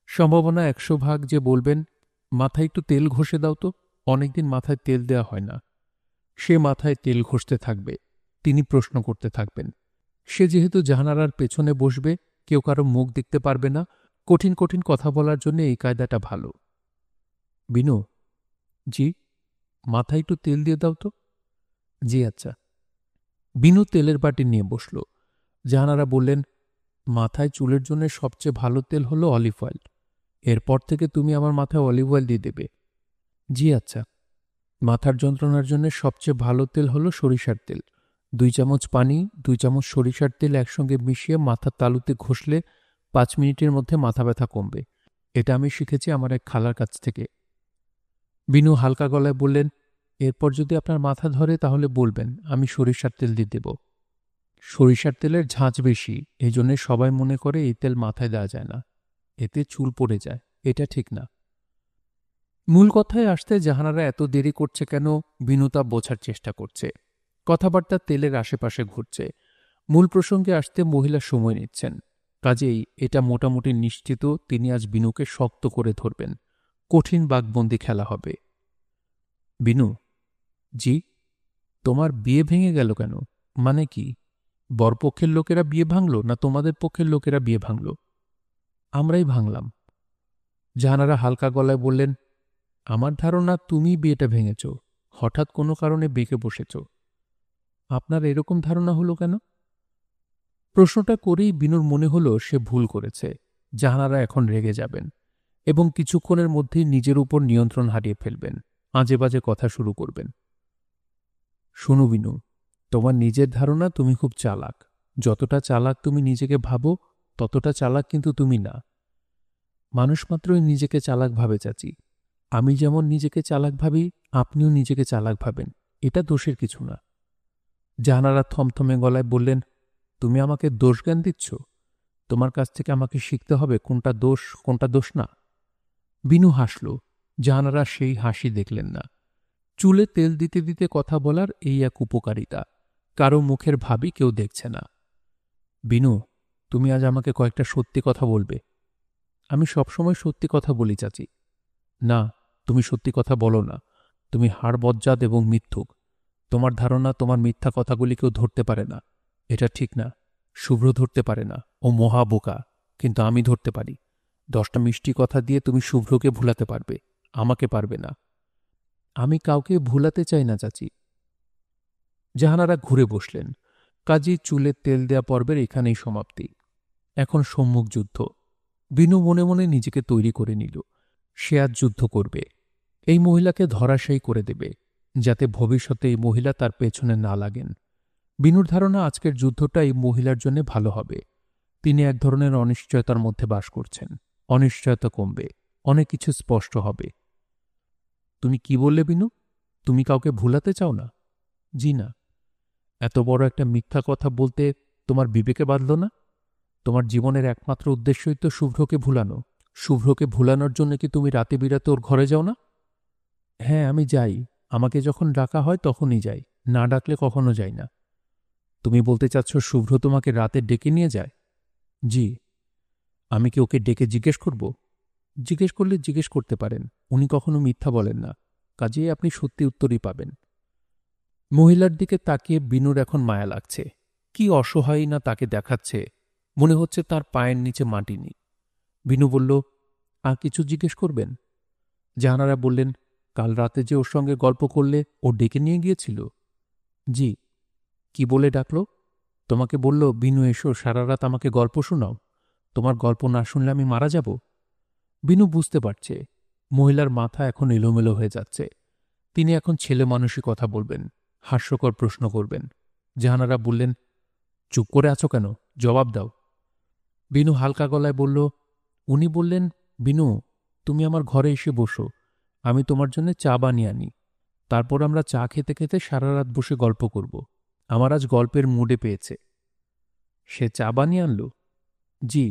সম্ভাবনা 100 ভাগ যে বলবেন, মাথায় একটু তেল ঘষে দাও তো, অনেকদিন মাথায় তেল দেওয়া হয় না। সে মাথায় তেল ঘষতে থাকবে, তিনি প্রশ্ন করতে থাকবেন। সে যেহেতু জাহানারার পেছনে বসবে, কেউ কারো মুখ দেখতে পারবে না, কঠিন কঠিন কথা বলার জন্য এই কায়দাটা ভালো। বিনু, জি, মাথায় একটু তেল দিয়ে দাও তো। জি আচ্ছা। বিনু তেলের বাটি নিয়ে বসল। জাহানারা বললেন, মাথায় চুলের জন্য সবচেয়ে ভালো তেল হলো অলিভ অয়েল। এরপর থেকে তুমি আমার মাথায় অলিভ অয়েল দিয়ে দেবে। জি আচ্ছা। মাথার যন্ত্রণার জন্য সবচেয়ে ভালো তেল হলো সরিষার তেল। 2 চামচ পানি, 2 চামচ সরিষার তেল একসঙ্গে মিশিয়ে মাথার তালুতে ঘষলে 5 মিনিটের মধ্যে মাথা ব্যথা কমবে। এটা আমি শিখেছি আমার এক খালার কাছ থেকে। বিনু হালকা গলায় বললেন, এরপর যদি আপনার মাথা ধরে তাহলে বলবেন, আমি সরিষার তেল দিয়ে দেব। সরিষার তেলের ঝাঁঝ বেশি, এই জন্যে সবাই মনে করে এই তেল মাথায় দেওয়া যায় না, এতে চুল পড়ে যায়। এটা ঠিক না। মূল কথায় আসতে জাহানারা এত দেরি করছে কেন, বিনু তা বোঝার চেষ্টা করছে। কথাবার্তা তেলের আশেপাশে ঘুরছে। মূল প্রসঙ্গে আসতে মহিলা সময় নিচ্ছেন। কাজেই এটা মোটামুটি নিশ্চিত তিনি আজ বিনুকে শক্ত করে ধরবেন। কঠিন বাঘবন্দি খেলা হবে। বিনু, জি, তোমার বিয়ে ভেঙে গেল কেন? মানে কি? বরপক্ষের লোকেরা বিয়ে ভাঙল না তোমাদের পক্ষের লোকেরা বিয়ে ভাঙল? আমরাই ভাঙলাম। জাহানারা হালকা গলায় বললেন, আমার ধারণা তুমি বিয়েটা ভেঙেছ, হঠাৎ কোনো কারণে বেঁকে বসেছ। আপনার এরকম ধারণা হলো কেন? প্রশ্নটা করেই বিনুর মনে হলো সে ভুল করেছে। জাহানারা এখন রেগে যাবেন এবং কিছুক্ষণের মধ্যেই নিজের উপর নিয়ন্ত্রণ হারিয়ে ফেলবেন, আজে বাজে কথা শুরু করবেন। শোনো বিনু, তোমার নিজের ধারণা তুমি খুব চালাক। যতটা চালাক তুমি নিজেকে ভাবো ততটা চালাক কিন্তু তুমি না। মানুষ মাত্রই নিজেকে চালাক ভাবে চাচি। আমি যেমন নিজেকে চালাক ভাবি, আপনিও নিজেকে চালাক ভাবেন, এটা দোষের কিছু না। জাহানারা থমথমে গলায় বললেন, তুমি আমাকে দোষ জ্ঞান দিচ্ছ? তোমার কাছ থেকে আমাকে শিখতে হবে কোনটা দোষ কোনটা দোষ না। বিনু হাসল। জাহানারা সেই হাসি দেখলেন না। চুলে তেল দিতে দিতে কথা বলার এই এক উপকারিতা, কারো মুখের ভাবই কেউ দেখছে না। বিনু, তুমি আজ আমাকে কয়েকটা সত্যি কথা বলবে। আমি সবসময় সত্যি কথা বলি চাচি। না, তুমি সত্যি কথা বলো না। তুমি হাড় বজ্জাত এবং মিথ্যুক। তোমার ধারণা তোমার মিথ্যা কথাগুলি কেউ ধরতে পারে না, এটা ঠিক না। শুভ্র ধরতে পারে না, ও মহা বোকা, কিন্তু আমি ধরতে পারি। 10টা মিষ্টি কথা দিয়ে তুমি শুভ্রকে ভুলাতে পারবে, আমাকে পারবে না। আমি কাউকে ভুলাতে চাই না চাচি। জাহানারা ঘুরে বসলেন। কাজী চুলে তেল দেয়া পর্বের এখানেই সমাপ্তি। এখন সম্মুখ যুদ্ধ। বিনু মনে মনে নিজেকে তৈরি করে নিল। সে আজ যুদ্ধ করবে। এই মহিলাকে ধরাশায়ী করে দেবে, যাতে ভবিষ্যতে এই মহিলা তার পেছনে না লাগেন। বিনুর ধারণা আজকের যুদ্ধটা এই মহিলার জন্য ভালো হবে। তিনি এক ধরনের অনিশ্চয়তার মধ্যে বাস করছেন। অনিশ্চয়তা কমবে, অনেক কিছু স্পষ্ট হবে। তুমি কি বললে বিনু? তুমি কাউকে ভুলাতে চাও না? জি না। এত বড় একটা মিথ্যা কথা বলতে তোমার বিবেকে বাঁধল না? তোমার জীবনের একমাত্র উদ্দেশ্যই তো শুভ্রকে ভুলানো। শুভ্রকে ভুলানোর জন্য কি তুমি রাতে বিরাতে ওর ঘরে যাও না? হ্যাঁ, আমি যাই। আমাকে যখন ডাকা হয় তখনই যাই, না ডাকলে কখনো যাই না। তুমি বলতে চাচ্ছ শুভ্র তোমাকে রাতে ডেকে নিয়ে যায়? জি। আমি কি ওকে ডেকে জিজ্ঞেস করব? জিজ্ঞেস করলে জিজ্ঞেস করতে পারেন, উনি কখনো মিথ্যা বলেন না। কাজেই আপনি সত্যি উত্তরই পাবেন। মহিলার দিকে তাকিয়ে বিনুর এখন মায়া লাগছে। কি অসহায়ই না তাকে দেখাচ্ছে, মনে হচ্ছে তার পায়ের নিচে মাটি নেই। বিনু বলল, আর কিছু জিজ্ঞেস করবেন? জাহানারা বললেন, কাল রাতে যে ওর সঙ্গে গল্প করলে ও ডেকে নিয়ে গিয়েছিল? জি। কি বলে ডাকল? তোমাকে বলল, বিনু এসো, সারা রাত আমাকে গল্প শোনাও। তোমার গল্প না শুনলে আমি মারা যাব। বিনু বুঝতে পারছে মহিলার মাথা এখন এলোমেলো হয়ে যাচ্ছে। তিনি এখন ছেলে মানুষই কথা বলবেন, হাস্যকর প্রশ্ন করবেন। জাহানারা বললেন, চুপ করে আছো কেন? জবাব দাও। বিনু হালকা গলায় বলল, উনি বললেন, বিনু, তুমি আমার ঘরে এসে বসো, আমি তোমার জন্য চা বানিয়ে আনি। তারপর আমরা চা খেতে খেতে সারা রাত বসে গল্প করব। আমার আজ গল্পের মুডে পেয়েছে। সে চা বানিয়ে আনল? জি।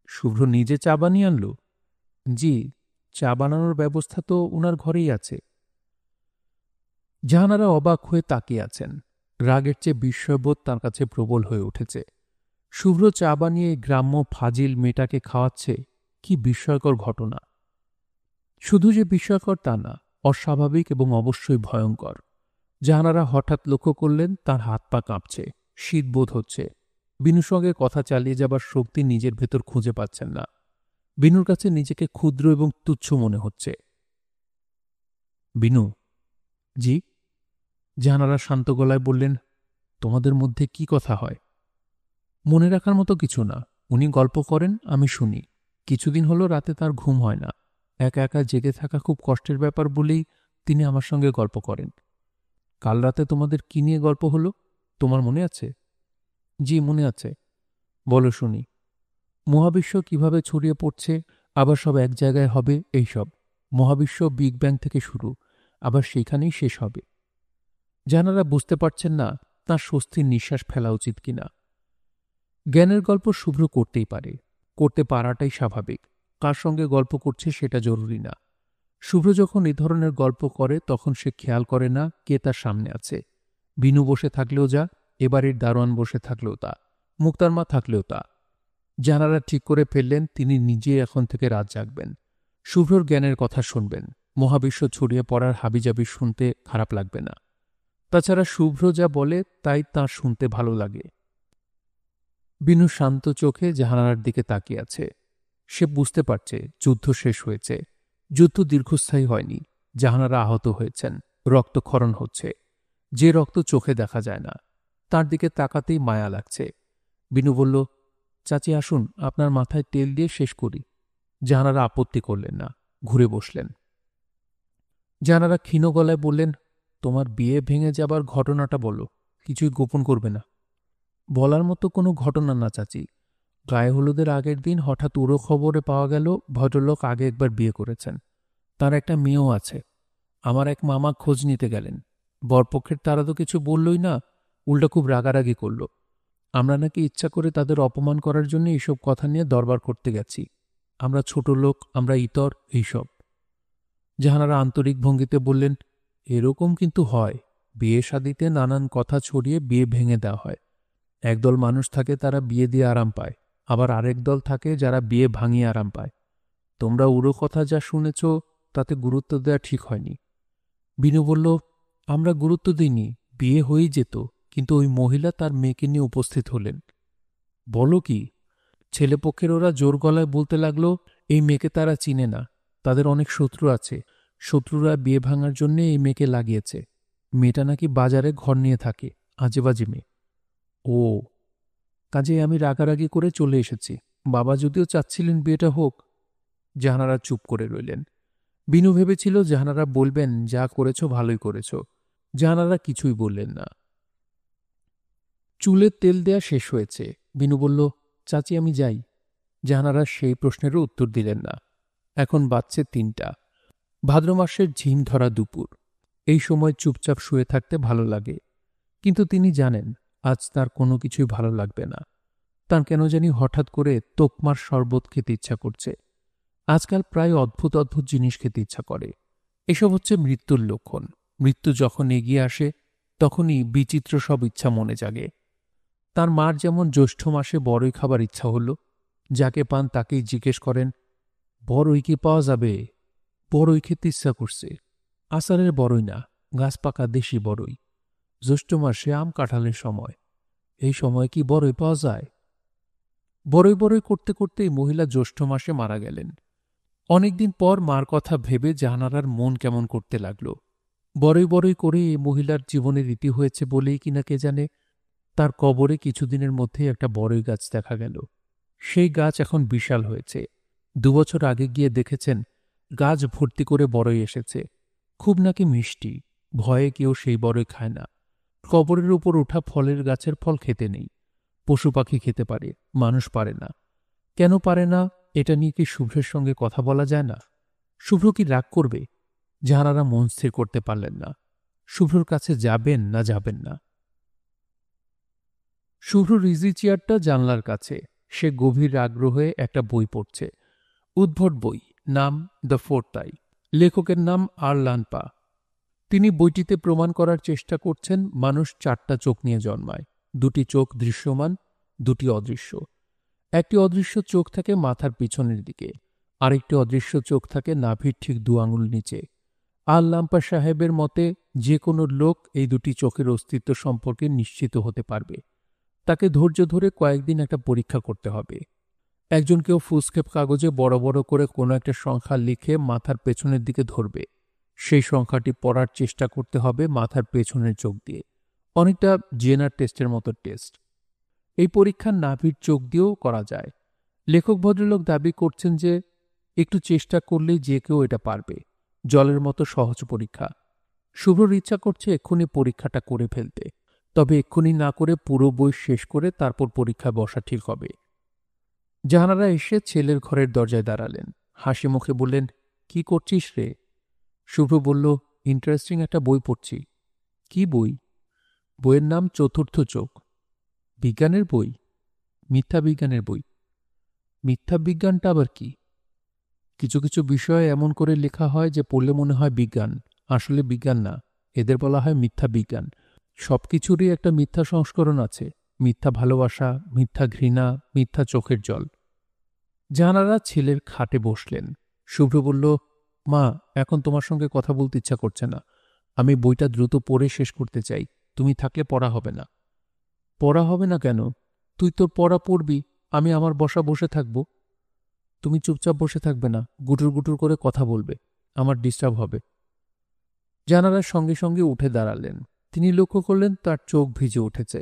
শুভ্র নিজে চা বানিয়ে আনলো? জি, চা বানানোর ব্যবস্থা তো উনার ঘরেই আছে। জাহানারা অবাক হয়ে তাকিয়ে আছেন। রাগের চেয়ে বিস্ময়বোধ তার কাছে প্রবল হয়ে উঠেছে। শুভ্র চা বানিয়ে এই গ্রাম্য ফাজিল মেয়েটাকে খাওয়াচ্ছে, কি বিস্ময়কর ঘটনা! শুধু যে বিস্ময়কর তা না, অস্বাভাবিক এবং অবশ্যই ভয়ঙ্কর। জাহানারা হঠাৎ লক্ষ্য করলেন তার হাত পা কাঁপছে, শীত বোধ হচ্ছে। বিনুর সঙ্গে কথা চালিয়ে যাবার শক্তি নিজের ভেতর খুঁজে পাচ্ছেন না। বিনুর কাছে নিজেকে ক্ষুদ্র এবং তুচ্ছ মনে হচ্ছে। বিনু। জি? জাহানারা শান্ত গলায় বললেন, তোমাদের মধ্যে কি কথা হয়? মনে রাখার মতো কিছু না। উনি গল্প করেন, আমি শুনি। কিছুদিন হলো রাতে তার ঘুম হয় না। একা একা জেগে থাকা খুব কষ্টের ব্যাপার বলেই তিনি আমার সঙ্গে গল্প করেন। কাল রাতে তোমাদের কি নিয়ে গল্প হলো, তোমার মনে আছে? জি, মনে আছে। বলো শুনি। মহাবিশ্ব কিভাবে ছড়িয়ে পড়ছে, আবার সব এক জায়গায় হবে, এইসব। মহাবিশ্ব বিগ ব্যাং থেকে শুরু, আবার সেখানেই শেষ হবে। জানারা বুঝতে পারছেন না তাঁর স্বস্তির নিঃশ্বাস ফেলা উচিত কিনা। জ্ঞানের গল্প শুভ্র করতেই পারে, করতে পারাটাই স্বাভাবিক। কার সঙ্গে গল্প করছে সেটা জরুরি না। শুভ্র যখন এ ধরনের গল্প করে তখন সে খেয়াল করে না কে তার সামনে আছে। বিনু বসে থাকলেও যা, এবাড়ির দারোয়ান বসে থাকলেও তা, মুক্তার মা থাকলেও তা। জানারা ঠিক করে ফেললেন তিনি নিজে এখন থেকে রাত জাগবেন। শুভ্রর জ্ঞানের কথা শুনবেন। মহাবিশ্ব ছড়িয়ে পড়ার হাবিজাবি শুনতে খারাপ লাগবে না। তাছাড়া শুভ্র যা বলে তাই তাঁর শুনতে ভালো লাগে। বিনু শান্ত চোখে জাহানারার দিকে তাকিয়ে আছে। সে বুঝতে পারছে যুদ্ধ শেষ হয়েছে। যুদ্ধ দীর্ঘস্থায়ী হয়নি। জাহানারা আহত হয়েছেন, রক্তক্ষরণ হচ্ছে, যে রক্ত চোখে দেখা যায় না। তার দিকে তাকাতেই মায়া লাগছে। বিনু বলল, চাচি আসুন, আপনার মাথায় তেল দিয়ে শেষ করি। জাহানারা আপত্তি করলেন না, ঘুরে বসলেন। জাহানারা ক্ষীণ গলায় বললেন, তোমার বিয়ে ভেঙে যাবার ঘটনাটা বলো, কিছুই গোপন করবে না। বলার মতো কোনো ঘটনা না চাচি। গায়ে হলুদের আগের দিন হঠাৎ উড়ো খবরে পাওয়া গেল ভদ্রলোক আগে একবার বিয়ে করেছেন। তার একটা মেয়েও আছে। আমার এক মামা খোঁজ নিতে গেলেন। বরপক্ষের তারা তো কিছু বললই না, উল্টা খুব রাগারাগি করল। আমরা নাকি ইচ্ছা করে তাদের অপমান করার জন্য এইসব কথা নিয়ে দরবার করতে গেছি। আমরা ছোট লোক, আমরা ইতর, এইসব। জাহানারা আন্তরিক ভঙ্গিতে বললেন, এরকম কিন্তু হয়। বিয়ে শাদিতে নানান কথা ছড়িয়ে বিয়ে ভেঙে দেওয়া হয়। একদল মানুষ থাকে তারা বিয়ে দিয়ে আরাম পায়, আবার আরেক দল থাকে যারা বিয়ে ভাঙিয়ে আরাম পায়। তোমরা উড়ো কথা যা শুনেছ তাতে গুরুত্ব দেওয়া ঠিক হয়নি। বিনু বলল, আমরা গুরুত্ব দিইনি, বিয়ে হয়েই যেত, কিন্তু ওই মহিলা তার মেয়েকে নিয়ে উপস্থিত হলেন। বলো কি? ছেলেপক্ষের ওরা জোর গলায় বলতে লাগলো এই মেয়েকে তারা চিনে না, তাদের অনেক শত্রু আছে, শত্রুরা বিয়ে ভাঙার জন্য এই মেয়েকে লাগিয়েছে। মেয়েটা নাকি বাজারে ঘর নিয়ে থাকে, আজেবাজে মেয়ে। ও, কাজেই আমি রাগারাগি করে চলে এসেছি। বাবা যদিও চাচ্ছিলেন বিয়েটা হোক। জাহানারা চুপ করে রইলেন। বিনু ভেবেছিল জাহানারা বলবেন, যা করেছ ভালোই করেছ। জাহানারা কিছুই বললেন না। চুলের তেল দেয়া শেষ হয়েছে। বিনু বলল, চাচি আমি যাই। জাহানারা সেই প্রশ্নেরও উত্তর দিলেন না। এখন বাজছে ৩টা। ভাদ্র মাসের ঝিম ধরা দুপুর। এই সময় চুপচাপ শুয়ে থাকতে ভালো লাগে। কিন্তু তিনি জানেন আজ তার কোনো কিছুই ভালো লাগবে না। তার কেন জানি হঠাৎ করে তোকমার শরবত খেতে ইচ্ছা করছে। আজকাল প্রায় অদ্ভুত অদ্ভুত জিনিস খেতে ইচ্ছা করে। এসব হচ্ছে মৃত্যুর লক্ষণ। মৃত্যু যখন এগিয়ে আসে তখনই বিচিত্র সব ইচ্ছা মনে জাগে। তার মার যেমন জ্যৈষ্ঠ মাসে বড়ই খাবার ইচ্ছা হল। যাকে পান তাকেই জিজ্ঞেস করেন, বড়ই কি পাওয়া যাবে? বড়ই খেতে ইচ্ছা করছে। আষাঢ়ের বড়ই না, গাছ পাকা দেশি বড়ই। জ্যৈষ্ঠ মাসে আম কাঁঠালের সময়। এই সময় কি বড়ই পাওয়া যায়? বড়ই বড়ই করতে করতেই মহিলা জ্যৈষ্ঠ মাসে মারা গেলেন। অনেকদিন পর মার কথা ভেবে জাহানারার মন কেমন করতে লাগল। বড়ই বড়ই করে এই মহিলার জীবনের রীতি হয়েছে বলেই কিনা কে জানে তার কবরে কিছুদিনের মধ্যেই একটা বড়ই গাছ দেখা গেল। সেই গাছ এখন বিশাল হয়েছে। ২ বছর আগে গিয়ে দেখেছেন গাছ ভর্তি করে বড়ই এসেছে। খুব নাকি মিষ্টি। ভয়ে কেউ সেই বড়ই খায় না। কবরের উপর ওঠা ফলের গাছের ফল খেতে নেই। পশু পাখি খেতে পারে, মানুষ পারে না। কেন পারে না, এটা নিয়ে কি শুভ্রের সঙ্গে কথা বলা যায় না? শুভ্র কি রাগ করবে? জাহানারা মন স্থির করতে পারলেন না। শুভ্রর কাছে যাবেন না যাবেন না। শুভ্র ইজি চেয়ারটা জানলার কাছে। সে গভীর আগ্রহে একটা বই পড়ছে। উদ্ভট বই, নাম দ্য ফোর্থ আই, লেখকের নাম আরলান পা। তিনি বইটিতে প্রমাণ করার চেষ্টা করছেন মানুষ 4টা চোখ নিয়ে জন্মায়। 2টি চোখ দৃশ্যমান, 2টি অদৃশ্য। একটি অদৃশ্য চোখ থাকে মাথার পিছনের দিকে, আরেকটি অদৃশ্য চোখ থাকে নাভির ঠিক 2 আঙুল নিচে। আল-লাম্পা সাহেবের মতে যে কোনো লোক এই 2টি চোখের অস্তিত্ব সম্পর্কে নিশ্চিত হতে পারবে। তাকে ধৈর্য ধরে কয়েকদিন একটা পরীক্ষা করতে হবে। একজন কেউ ফুলস্কেপ কাগজে বড় বড় করে কোনো একটা সংখ্যা লিখে মাথার পেছনের দিকে ধরবে। সেই সংখ্যাটি পড়ার চেষ্টা করতে হবে মাথার পেছনের চোখ দিয়ে। অনেকটা জেনার টেস্টের মতো টেস্ট। এই পরীক্ষা নাভির চোখ দিয়েও করা যায়। লেখক ভদ্রলোক দাবি করছেন যে একটু চেষ্টা করলেই যে কেউ এটা পারবে। জলের মতো সহজ পরীক্ষা। শুভ্রর ইচ্ছা করছে এক্ষুনি পরীক্ষাটা করে ফেলতে, তবে এক্ষুনি না করে পুরো বই শেষ করে তারপর পরীক্ষায় বসা ঠিক হবে। জাহানারা এসে ছেলের ঘরের দরজায় দাঁড়ালেন। হাসি মুখে বললেন, কি করছিস রে? শুভ্র বলল, ইন্টারেস্টিং একটা বই পড়ছি। কি বই? বইয়ের নাম চতুর্থ চোখ। বিজ্ঞানের বই? মিথ্যা বিজ্ঞানের বই। মিথ্যা বিজ্ঞানটা আবার কি? কিছু কিছু বিষয়ে এমন করে লেখা হয় যে পড়লে মনে হয় বিজ্ঞান, আসলে বিজ্ঞান না। এদের বলা হয় মিথ্যা বিজ্ঞান। সবকিছুরই একটা মিথ্যা সংস্করণ আছে। মিথ্যা ভালোবাসা, মিথ্যা ঘৃণা, মিথ্যা চোখের জল। জাহানারা ছেলের খাটে বসলেন। শুভ্র বলল, মা, এখন তোমার সঙ্গে কথা বলতে ইচ্ছা করছে না। আমি বইটা দ্রুত পড়ে শেষ করতে চাই। তুমি থাকলে পড়া হবে না। পড়া হবে না কেন? তুই তোর পড়া পড়বি, আমি আমার বসা বসে থাকব। তুমি চুপচাপ বসে থাকবে না, গুটুর গুটুর করে কথা বলবে, আমার ডিস্টার্ব হবে। জানালার সঙ্গে সঙ্গে উঠে দাঁড়ালেন। তিনি লক্ষ্য করলেন তার চোখ ভিজে উঠেছে।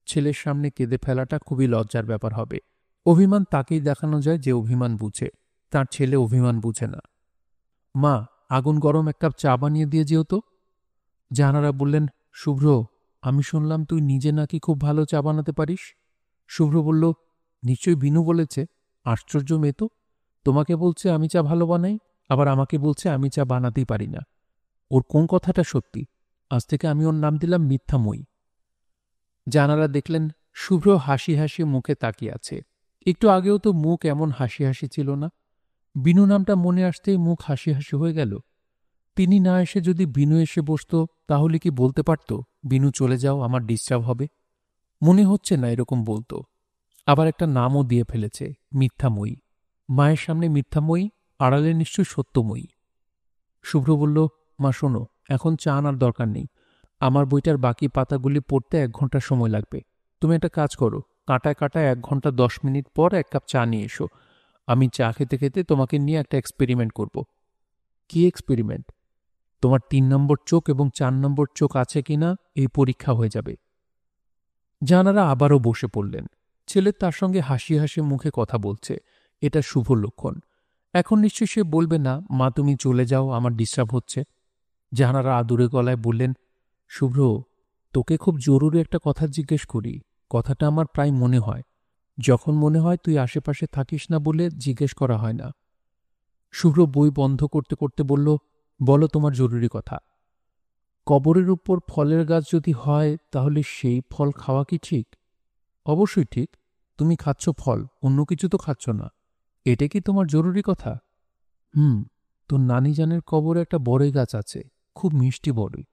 ছেলের সামনে কেঁদে ফেলাটা খুবই লজ্জার ব্যাপার হবে। অভিমান তাকেই দেখানো যায় যে অভিমান বুঝে। তার ছেলে অভিমান বুঝে না। মা, আগুন গরম 1 কাপ চা বানিয়ে দিয়ে যেও তো। জাহানারা বললেন, শুভ্র, আমি শুনলাম তুই নিজে নাকি খুব ভালো চা বানাতে পারিস। শুভ্র বলল, নিশ্চয়ই বিনু বলেছে। আশ্চর্য মেয়ে তো, তোমাকে বলছে আমি চা ভালো বানাই, আবার আমাকে বলছে আমি চা বানাতেই পারি না। ওর কোন কথাটা সত্যি? আজ থেকে আমি ওর নাম দিলাম মিথ্যাময়ী। জানারা দেখলেন শুভ্র হাসি হাসি মুখে তাকিয়ে আছে। একটু আগেও তো মুখ এমন হাসি হাসি ছিল না। বিনু নামটা মনে আসতেই মুখ হাসি হাসি হয়ে গেল। তিনি না এসে যদি বিনু এসে বসত, তাহলে কি বলতে পারত, বিনু চলে যাও, আমার ডিস্টার্ব হবে? মনে হচ্ছে না এরকম বলতো। আবার একটা নামও দিয়ে ফেলেছে, মিথ্যাময়ী। মায়ের সামনে মিথ্যাময়ী, আড়ালে নিশ্চয় সত্যময়ী। শুভ্র বলল, মা শোনো, এখন চা আনার দরকার নেই। আমার বইটার বাকি পাতাগুলি পড়তে 1 ঘন্টা সময় লাগবে। তুমি একটা কাজ করো, কাটায় কাটায় 1 ঘন্টা 10 মিনিট পর 1 কাপ চা নিয়ে এসো। আমি চা খেতে খেতে তোমাকে নিয়ে একটা এক্সপেরিমেন্ট করব। কি এক্সপেরিমেন্ট? তোমার 3 নম্বর চোখ এবং 4 নম্বর চোখ আছে কিনা এই পরীক্ষা হয়ে যাবে। জানারা আবারও বসে পড়লেন। ছেলে তার সঙ্গে হাসি হাসি মুখে কথা বলছে, এটা শুভ লক্ষণ। এখন নিশ্চয়ই সে বলবে না, মা তুমি চলে যাও, আমার ডিস্টার্ব হচ্ছে। জাহানারা আদুরে গলায় বললেন, শুভ্র, তোকে খুব জরুরি একটা কথা জিজ্ঞেস করি। কথাটা আমার প্রায় মনে হয়। যখন মনে হয় তুই আশেপাশে থাকিস না বলে জিজ্ঞেস করা হয় না। শুভ্র বই বন্ধ করতে করতে বলল, বলো তোমার জরুরি কথা। কবরের উপর ফলের গাছ যদি হয় তাহলে সেই ফল খাওয়া কি ঠিক? অবশ্যই ঠিক। তুমি খাচ্ছ ফল, অন্য কিছু তো খাচ্ছ না। এটা কি তোমার জরুরি কথা? তোর নানি জানের কবরে একটা বড়ই গাছ আছে, খুব মিষ্টি বড়ই।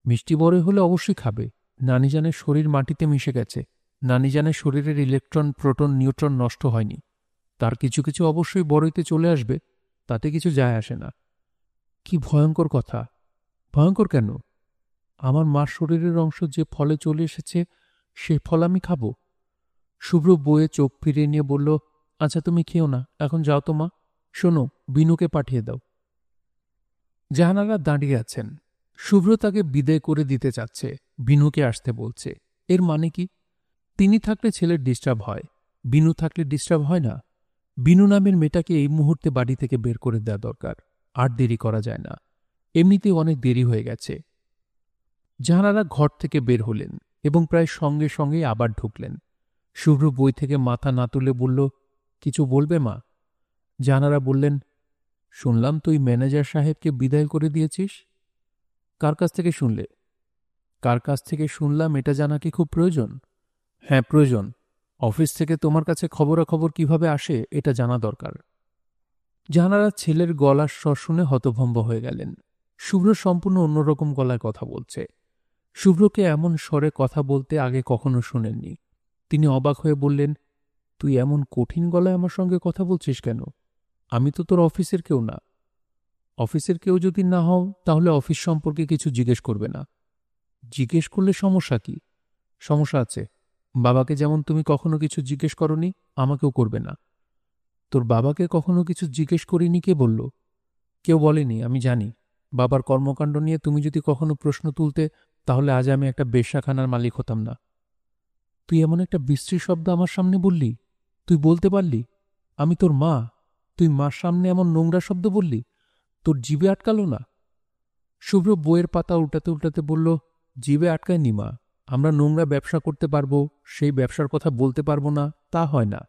মিষ্টি বড়ই হলে অবশ্যই খাবে। নানি জানের শরীর মাটিতে মিশে গেছে। নানি জানের শরীরের ইলেকট্রন, প্রোটন, নিউট্রন নষ্ট হয়নি। তার কিছু কিছু অবশ্যই বড়ইতে চলে আসবে, তাতে কিছু যায় আসে না। কি ভয়ঙ্কর কথা! ভয়ঙ্কর কেন? আমার মার শরীরের অংশ যে ফলে চলে এসেছে, সেই ফল আমি খাব। শুভ্র বইয়ে চোখ ফিরিয়ে নিয়ে বলল, আচ্ছা তুমি খেও না, এখন যাও তো মা। শোনো, বিনুকে পাঠিয়ে দাও। জাহানারা দাঁড়িয়ে আছেন। শুভ্র তাকে বিদায় করে দিতে চাচ্ছে, বিনুকে আসতে বলছে। এর মানে কি? তিনি থাকলে ছেলের ডিস্টার্ব হয়, বিনু থাকলে ডিস্টার্ব হয় না। বিনু নামের মেয়েটাকে এই মুহূর্তে বাড়ি থেকে বের করে দেওয়া দরকার। আর দেরি করা যায় না, এমনিতেই অনেক দেরি হয়ে গেছে। জাহানারা ঘর থেকে বের হলেন এবং প্রায় সঙ্গে সঙ্গেই আবার ঢুকলেন। শুভ্র বই থেকে মাথা না তুলে বলল, কিছু বলবে মা? জাহানারা বললেন, শুনলাম তুই ম্যানেজার সাহেবকে বিদায় করে দিয়েছিস। কার কাছ থেকে শুনলে? কার কাছ থেকে শুনলাম এটা জানা কি খুব প্রয়োজন? হ্যাঁ প্রয়োজন, অফিস থেকে তোমার কাছে খবরাখবর কিভাবে আসে এটা জানা দরকার। জাহানারা ছেলের গলার স্বর শুনে হতভম্ব হয়ে গেলেন। শুভ্র সম্পূর্ণ অন্যরকম গলায় কথা বলছে। শুভ্রকে এমন স্বরে কথা বলতে আগে কখনো শুনেননি। তিনি অবাক হয়ে বললেন, তুই এমন কঠিন গলায় আমার সঙ্গে কথা বলছিস কেন? আমি তো তোর অফিসের কেউ না। অফিসের কেউ যদি না হও তাহলে অফিস সম্পর্কে কিছু জিজ্ঞেস করবে না। জিজ্ঞেস করলে সমস্যা কি? সমস্যা আছে। বাবাকে যেমন তুমি কখনো কিছু জিজ্ঞেস করনি, আমাকেও করবে না। তোর বাবাকে কখনো কিছু জিজ্ঞেস করিনি কে বলল? কেউ বলেনি, আমি জানি। বাবার কর্মকাণ্ড নিয়ে তুমি যদি কখনো প্রশ্ন তুলতে, তাহলে আজ আমি একটা বেশ্যাখানার মালিক হতাম না। তুই এমন একটা বিশ্রী শব্দ আমার সামনে বললি? তুই বলতে পারলি? আমি তোর মা। তুই মার সামনে এমন নোংরা শব্দ বললি? তোর জিভে আটকালো না? শুভ্র বইয়ের পাতা উল্টাতে উল্টাতে বলল, জিভে আটকায়নি মা। আমরা নোংরা ব্যবসা করতে পারবো, সেই ব্যবসার কথা বলতে পারবো না, তা হয় না।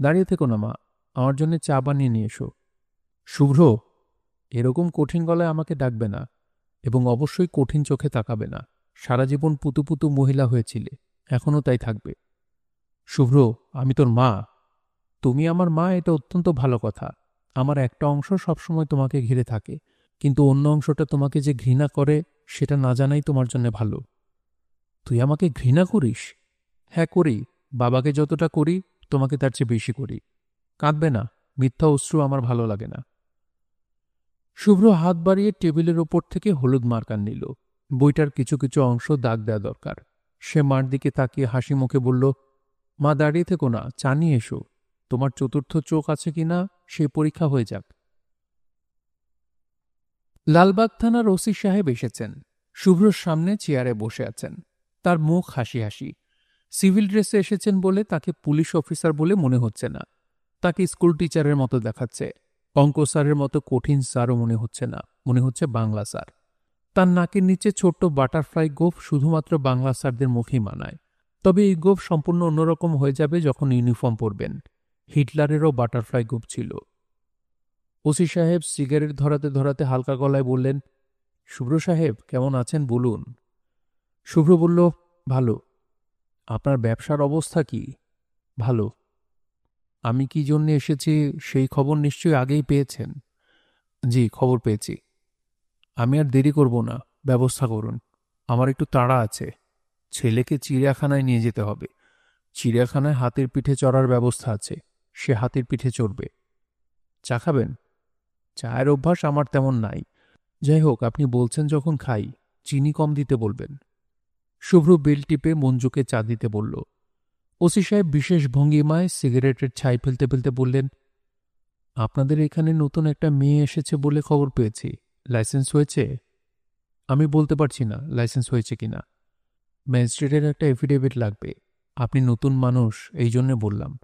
দাঁড়িয়ে থেকো না মা, আমার জন্য চা বানিয়ে নিয়ে এসো। শুভ্র, এরকম কঠিন গলায় আমাকে ডাকবে না, এবং অবশ্যই কঠিন চোখে তাকাবে না। সারা জীবন পুতু পুতু মহিলা হয়েছিলে, এখনও তাই থাকবে। শুভ্র, আমি তোর মা। তুমি আমার মা, এটা অত্যন্ত ভালো কথা। আমার একটা অংশ সবসময় তোমাকে ঘিরে থাকে, কিন্তু অন্য অংশটা তোমাকে যে ঘৃণা করে সেটা না জানাই তোমার জন্য ভালো। তুই আমাকে ঘৃণা করিস? হ্যাঁ করি। বাবাকে যতটা করি, তোমাকে তার চেয়ে বেশি করি। কাঁদবে না, মিথ্যা অশ্রু আমার ভালো লাগে না। শুভ্র হাত বাড়িয়ে টেবিলের ওপর থেকে হলুদ মার্কার নিল। বইটার কিছু কিছু অংশ দাগ দেওয়া দরকার। সে মার দিকে তাকিয়ে হাসি মুখে বলল, মা দাঁড়িয়ে থেকো না, চা নিয়ে এসো। তোমার চতুর্থ চোখ আছে কিনা সেই পরীক্ষা হয়ে যাক। লালবাগ থানার ওসি সাহেব এসেছেন। শুভ্রর সামনে চেয়ারে বসে আছেন। তার মুখ হাসি হাসি। সিভিল ড্রেসে এসেছেন বলে তাকে পুলিশ অফিসার বলে মনে হচ্ছে না। তাকে স্কুল টিচারের মতো দেখাচ্ছে। অঙ্ক স্যারের মতো কঠিন স্যারও মনে হচ্ছে না, মনে হচ্ছে বাংলা স্যার। তার নাকের নিচে ছোট্ট বাটারফ্লাই গোঁফ শুধুমাত্র বাংলা স্যারদের মুখেই মানায়। তবে এই গোঁফ সম্পূর্ণ অন্যরকম হয়ে যাবে যখন ইউনিফর্ম পরবেন। হিটলারেরও বাটারফ্লাই গোঁফ ছিল। ওসি সাহেব সিগারেট ধরাতে ধরাতে হালকা গলায় বললেন, শুভ্র সাহেব কেমন আছেন বলুন। শুভ্র বলল, ভালো। আপনার ব্যবসার অবস্থা কি? ভালো। আমি কি জন্য এসেছি সেই খবর নিশ্চয়ই আগেই পেয়েছেন। জি, খবর পেয়েছি। আমি আর দেরি করব না, ব্যবস্থা করুন। আমার একটু তাড়া আছে। ছেলেকে চিড়িয়াখানায় নিয়ে যেতে হবে। চিড়িয়াখানায় হাতির পিঠে চড়ার ব্যবস্থা আছে, সে হাতির পিঠে চড়বে। চা খাবেন? চায়ের অভ্যাস আমার তেমন নাই। যাই হোক, আপনি বলছেন যখন খাই। চিনি কম দিতে বলবেন। শুভ্র বেল টিপে মঞ্জুকে চা দিতে বলল। ওসি সাহেব বিশেষ ভঙ্গিমায় সিগারেটের ছাই ফেলতে ফেলতে বললেন, আপনাদের এখানে নতুন একটা মেয়ে এসেছে বলে খবর পেয়েছি। লাইসেন্স হয়েছে? আমি বলতে পারছি না লাইসেন্স হয়েছে কিনা। ম্যাজিস্ট্রেটের একটা এফিডেভিট লাগবে। আপনি নতুন মানুষ, এই জন্যে বললাম।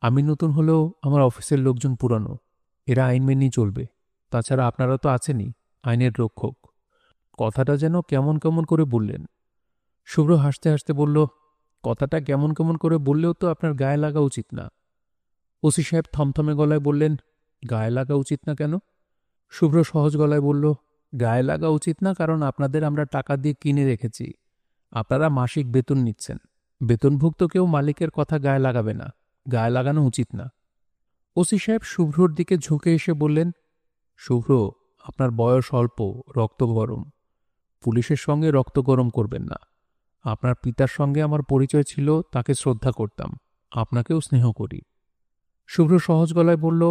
আমি নতুন হলেও আমার অফিসের লোকজন পুরানো, এরা আইন মেনেই চলবে। তাছাড়া আপনারা তো আছেনই, আইনের রক্ষক। কথাটা যেন কেমন কেমন করে বললেন। শুভ্র হাসতে হাসতে বলল, কথাটা কেমন কেমন করে বললেও তো আপনার গায়ে লাগা উচিত না। ওসি সাহেব থমথমে গলায় বললেন, গায়ে লাগা উচিত না কেন? শুভ্র সহজ গলায় বলল, গায়ে লাগা উচিত না কারণ আপনাদের আমরা টাকা দিয়ে কিনে রেখেছি। আপনারা মাসিক বেতন নিচ্ছেন। বেতনভুক্ত কেউ মালিকের কথা গায়ে লাগাবে না, গায়ে লাগানো উচিত না। ওসি সাহেব শুভ্রর দিকে ঝুঁকে এসে বললেন, শুভ্র, আপনার বয়স অল্প, রক্ত গরম। পুলিশের সঙ্গে রক্ত গরম করবেন না। আপনার পিতার সঙ্গে আমার পরিচয় ছিল, তাকে শ্রদ্ধা করতাম। আপনাকেও স্নেহ করি। শুভ্র সহজ গলায় বলল,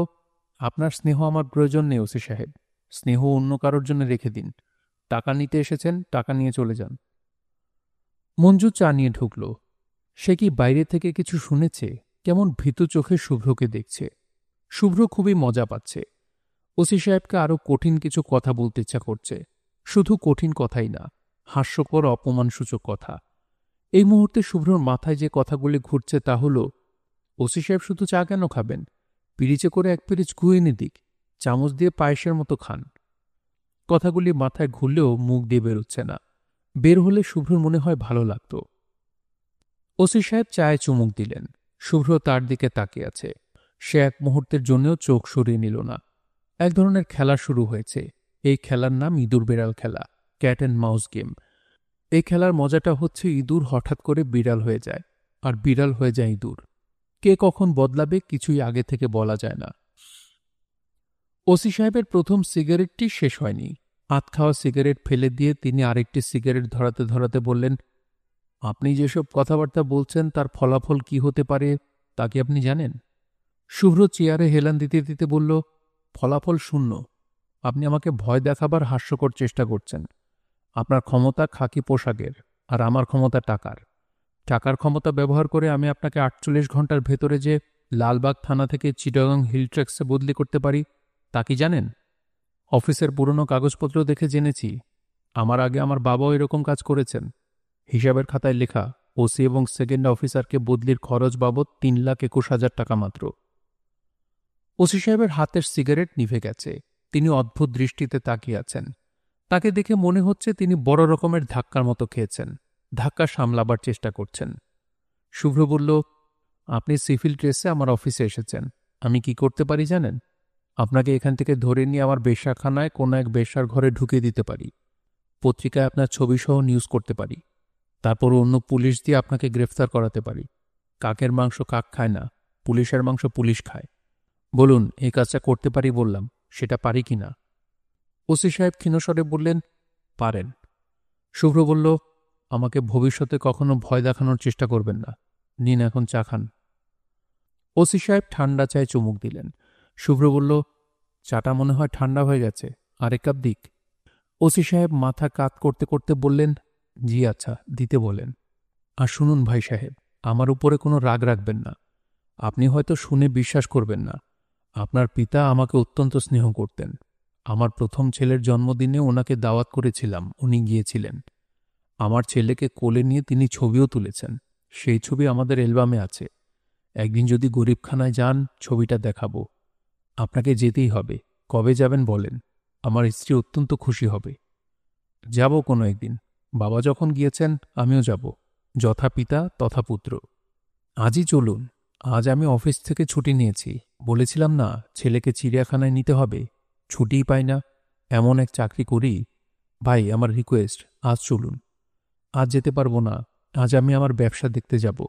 আপনার স্নেহ আমার প্রয়োজন নেই ওসি সাহেব। স্নেহ অন্য কারোর জন্য রেখে দিন। টাকা নিতে এসেছেন, টাকা নিয়ে চলে যান। মঞ্জু চা নিয়ে ঢুকল। সে কি বাইরে থেকে কিছু শুনেছে? কেমন ভীতু চোখে শুভ্রকে দেখছে। শুভ্র খুবই মজা পাচ্ছে। ওসি সাহেবকে আরো কঠিন কিছু কথা বলতে ইচ্ছা করছে। শুধু কঠিন কথাই না, হাস্যকর অপমানসূচক কথা। এই মুহূর্তে শুভ্রর মাথায় যে কথাগুলি ঘুরছে তা হল, ওসি সাহেব শুধু চা কেন খাবেন? পিরিচে করে এক পিরিচ গুয়ে এনে দিক, চামচ দিয়ে পায়েসের মতো খান। কথাগুলি মাথায় ঘুরলেও মুখ দিয়ে বেরোচ্ছে না। বের হলে শুভ্রর মনে হয় ভালো লাগত। ওসি সাহেব চায়ে চুমুক দিলেন। শুভ্র তার দিকে তাকিয়ে আছে। সে এক মুহূর্তের জন্যও চোখ সরিয়ে নিল না। এক ধরনের খেলা শুরু হয়েছে। এই খেলার নাম ইঁদুর বেড়াল খেলা, ক্যাট অ্যান্ড মাউস গেম। এই খেলার মজাটা হচ্ছে ইঁদুর হঠাৎ করে বিড়াল হয়ে যায়, আর বিড়াল হয়ে যায় ইঁদুর। কে কখন বদলাবে কিছুই আগে থেকে বলা যায় না। ওসি সাহেবের প্রথম সিগারেটটি শেষ হয়নি। আধ খাওয়া সিগারেট ফেলে দিয়ে তিনি আরেকটি সিগারেট ধরাতে ধরাতে বললেন, আপনি যেসব কথাবার্তা বলছেন তার ফলাফল কি হতে পারে তা কি আপনি জানেন? শুভ্র চেয়ারে হেলান দিতে দিতে বলল, ফলাফল শূন্য। আপনি আমাকে ভয় দেখাবার হাস্যকর চেষ্টা করছেন। আপনার ক্ষমতা খাকি পোশাকের, আর আমার ক্ষমতা টাকার। টাকার ক্ষমতা ব্যবহার করে আমি আপনাকে 48 ঘন্টার ভেতরে যে লালবাগ থানা থেকে চিটাগাং হিলট্রেক্সে বদলি করতে পারি তা কি জানেন? অফিসের পুরনো কাগজপত্র দেখে জেনেছি। আমার আগে আমার বাবাও এরকম কাজ করেছেন। হিসাবের খাতায় লেখা, ওসি এবং সেকেন্ড অফিসারকে বদলির খরচ বাবদ 3,21,000 টাকা মাত্র। ওসি সাহেবের হাতের সিগারেট নিভে গেছে। তিনি অদ্ভুত দৃষ্টিতে তাকিয়ে আছেন। তাকে দেখে মনে হচ্ছে তিনি বড় রকমের ধাক্কার মতো খেয়েছেন। ধাক্কা সামলাবার চেষ্টা করছেন। শুভ্র বলল, আপনি সিভিল ড্রেসে আমার অফিসে এসেছেন। আমি কি করতে পারি জানেন? আপনাকে এখান থেকে ধরে নিয়ে আমার বেশ্যাখানায় কোনো এক বেশ্যার ঘরে ঢুকিয়ে দিতে পারি। পত্রিকায় আপনার ছবিসহ নিউজ করতে পারি। তারপর অন্য পুলিশ দিয়ে আপনাকে গ্রেফতার করাতে পারি। কাকের মাংস কাক খায় না, পুলিশের মাংস পুলিশ খায়। বলুন, এই কাজটা করতে পারি বললাম, সেটা পারি কি না? ওসি সাহেব ক্ষীণস্বরে বললেন, পারেন। শুভ্র বলল, আমাকে ভবিষ্যতে কখনো ভয় দেখানোর চেষ্টা করবেন না। নিন এখন চা খান। ওসি সাহেব ঠান্ডা চায়ে চুমুক দিলেন। শুভ্র বলল, চাটা মনে হয় ঠান্ডা হয়ে গেছে, আরেক কাপ দিক? ওসি সাহেব মাথা কাত করতে করতে বললেন, জি আচ্ছা, দিতে বলেন। আর শুনুন ভাই সাহেব, আমার উপরে কোনো রাগ রাখবেন না। আপনি হয়তো শুনে বিশ্বাস করবেন না। আপনার পিতা আমাকে অত্যন্ত স্নেহ করতেন। আমার প্রথম ছেলের জন্মদিনে ওনাকে দাওয়াত করেছিলাম, উনি গিয়েছিলেন। আমার ছেলেকে কোলে নিয়ে তিনি ছবিও তুলেছেন। সেই ছবি আমাদের অ্যালবামে আছে। একদিন যদি গরিবখানায় যান, ছবিটা দেখাবো। আপনাকে যেতেই হবে। কবে যাবেন বলেন? আমার স্ত্রী অত্যন্ত খুশি হবে। যাব কোনো একদিন। বাবা যখন গিয়েছেন আমিও যাব। যথা পিতা তথা পুত্র। আজই চলুন। আজ আমি অফিস থেকে ছুটি নিয়েছি। বলেছিলাম না ছেলেকে চিড়িয়াখানায় নিতে হবে, ছুটিই পাই না। এমন এক চাকরি করি। ভাই, আমার রিকোয়েস্ট, আজ চলুন। আজ যেতে পারবো না। আজ আমি আমার ব্যবসা দেখতে যাব।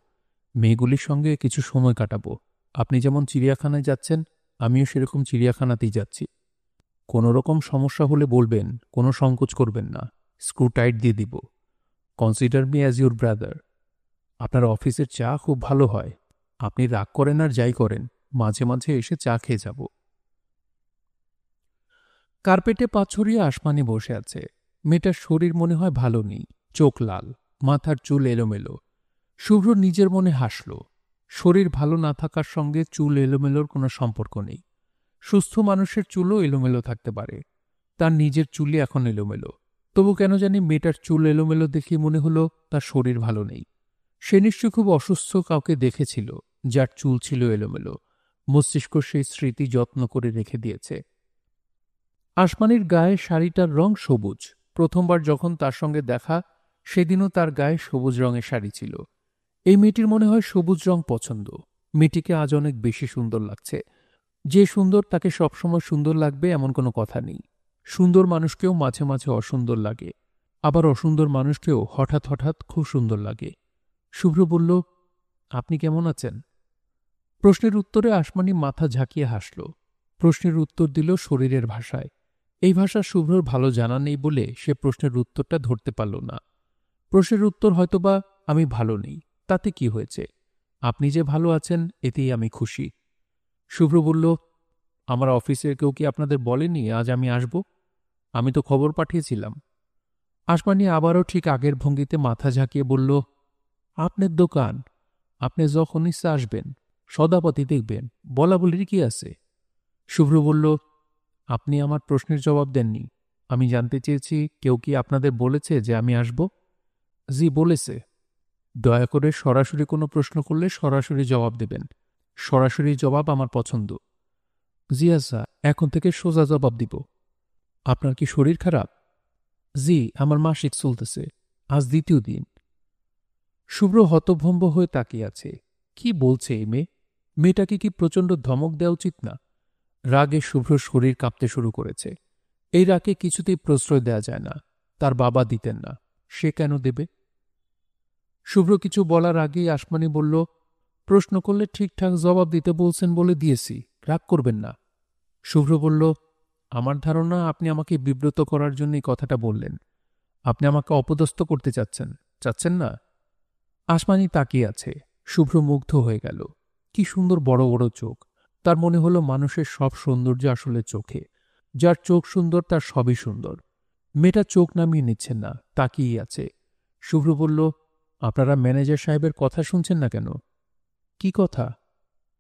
মেয়েগুলির সঙ্গে কিছু সময় কাটাবো। আপনি যেমন চিড়িয়াখানায় যাচ্ছেন, আমিও সেরকম চিড়িয়াখানাতেই যাচ্ছি। কোনো রকম সমস্যা হলে বলবেন, কোনো সংকোচ করবেন না। স্ক্রু টাইট দিয়ে দিব। Consider me as your brother. আপনার অফিসের চা খুব ভালো হয়। আপনি রাগ করেন আর যাই করেন, মাঝে মাঝে এসে চা খেয়ে যাব। কার্পেটে পা ছড়িয়ে আসমানি বসে আছে। মেয়েটার শরীর মনে হয় ভালো নেই। চোখ লাল, মাথার চুল এলোমেলো। শুভ্র নিজের মনে হাসল। শরীর ভালো না থাকার সঙ্গে চুল এলোমেলোর কোনো সম্পর্ক নেই। সুস্থ মানুষের চুলও এলোমেলো থাকতে পারে। তার নিজের চুলই এখন এলোমেলো। তবু কেন জানি মেয়েটার চুল এলোমেলো দেখে মনে হলো তার শরীর ভালো নেই। সে নিশ্চয় খুব অসুস্থ কাউকে দেখেছিল, যার চুল ছিল এলোমেলো। মস্তিষ্ক সেই স্মৃতি যত্ন করে রেখে দিয়েছে। আসমানির গায়ে শাড়িটার রং সবুজ। প্রথমবার যখন তার সঙ্গে দেখা, সেদিনও তার গায়ে সবুজ রঙের শাড়ি ছিল। এই মেয়েটির মনে হয় সবুজ রং পছন্দ। মেয়েটিকে আজ অনেক বেশি সুন্দর লাগছে। যে সুন্দর তাকে সবসময় সুন্দর লাগবে এমন কোনো কথা নেই। সুন্দর মানুষকেও মাঝে মাঝে অসুন্দর লাগে, আবার অসুন্দর মানুষকেও হঠাৎ হঠাৎ খুব সুন্দর লাগে। শুভ্র বলল, আপনি কেমন আছেন? প্রশ্নের উত্তরে আসমানি মাথা ঝাঁকিয়ে হাসল। প্রশ্নের উত্তর দিল শরীরের ভাষায়। এই ভাষা শুভ্রর ভালো জানা নেই বলে সে প্রশ্নের উত্তরটা ধরতে পারল না। প্রশ্নের উত্তর হয়তোবা, আমি ভালো নেই, তাতে কি হয়েছে? আপনি যে ভালো আছেন এতেই আমি খুশি। শুভ্র বলল, আমার অফিসের কেউ কি আপনাদের বলেনি আজ আমি আসব? আমি তো খবর পাঠিয়েছিলাম। আসমানি আবারও ঠিক আগের ভঙ্গিতে মাথা ঝাঁকিয়ে বলল, আপনার দোকান, আপনি যখন ইচ্ছা আসবেন, সদাপতি দেখবেন, বলা বলির কি আছে? শুভ্র বলল, আপনি আমার প্রশ্নের জবাব দেননি। আমি জানতে চেয়েছি কেউ কি আপনাদের বলেছে যে আমি আসব? জি বলেছে। দয়া করে সরাসরি কোনো প্রশ্ন করলে সরাসরি জবাব দেবেন। সরাসরি জবাব আমার পছন্দ। জি আচ্ছা, এখন থেকে সোজা জবাব দিব। আপনার কি শরীর খারাপ? জি, আমার মাসিক চলতেছে, আজ দ্বিতীয় দিন। শুভ্র হতভম্ব হয়ে তাকিয়ে আছে। কি বলছে এই মেয়ে? মেয়েটাকে কি প্রচণ্ড ধমক দেওয়া উচিত না? রাগে শুভ্র শরীর কাঁপতে শুরু করেছে। এই রাগে কিছুতেই প্রশ্রয় দেয়া যায় না। তার বাবা দিতেন না, সে কেন দেবে? শুভ্র কিছু বলার আগেই আসমানি বলল, প্রশ্ন করলে ঠিকঠাক জবাব দিতে বলছেন বলে দিয়েছি, রাগ করবেন না। শুভ্র বলল, আমার ধারণা আপনি আমাকে বিব্রত করার জন্যই কথাটা বললেন। আপনি আমাকে অপদস্থ করতে চাচ্ছেন না? আসমানি তাকিয়ে আছে। শুভ্র মুগ্ধ হয়ে গেল। কি সুন্দর বড় বড় চোখ। তার মনে হলো মানুষের সব সৌন্দর্য আসলে চোখে। যার চোখ সুন্দর তার সবই সুন্দর। মেয়েটা চোখ নামিয়ে নিচ্ছেন না, তাকিয়েই আছে। শুভ্র বলল, আপনারা ম্যানেজার সাহেবের কথা শুনছেন না কেন? কি কথা?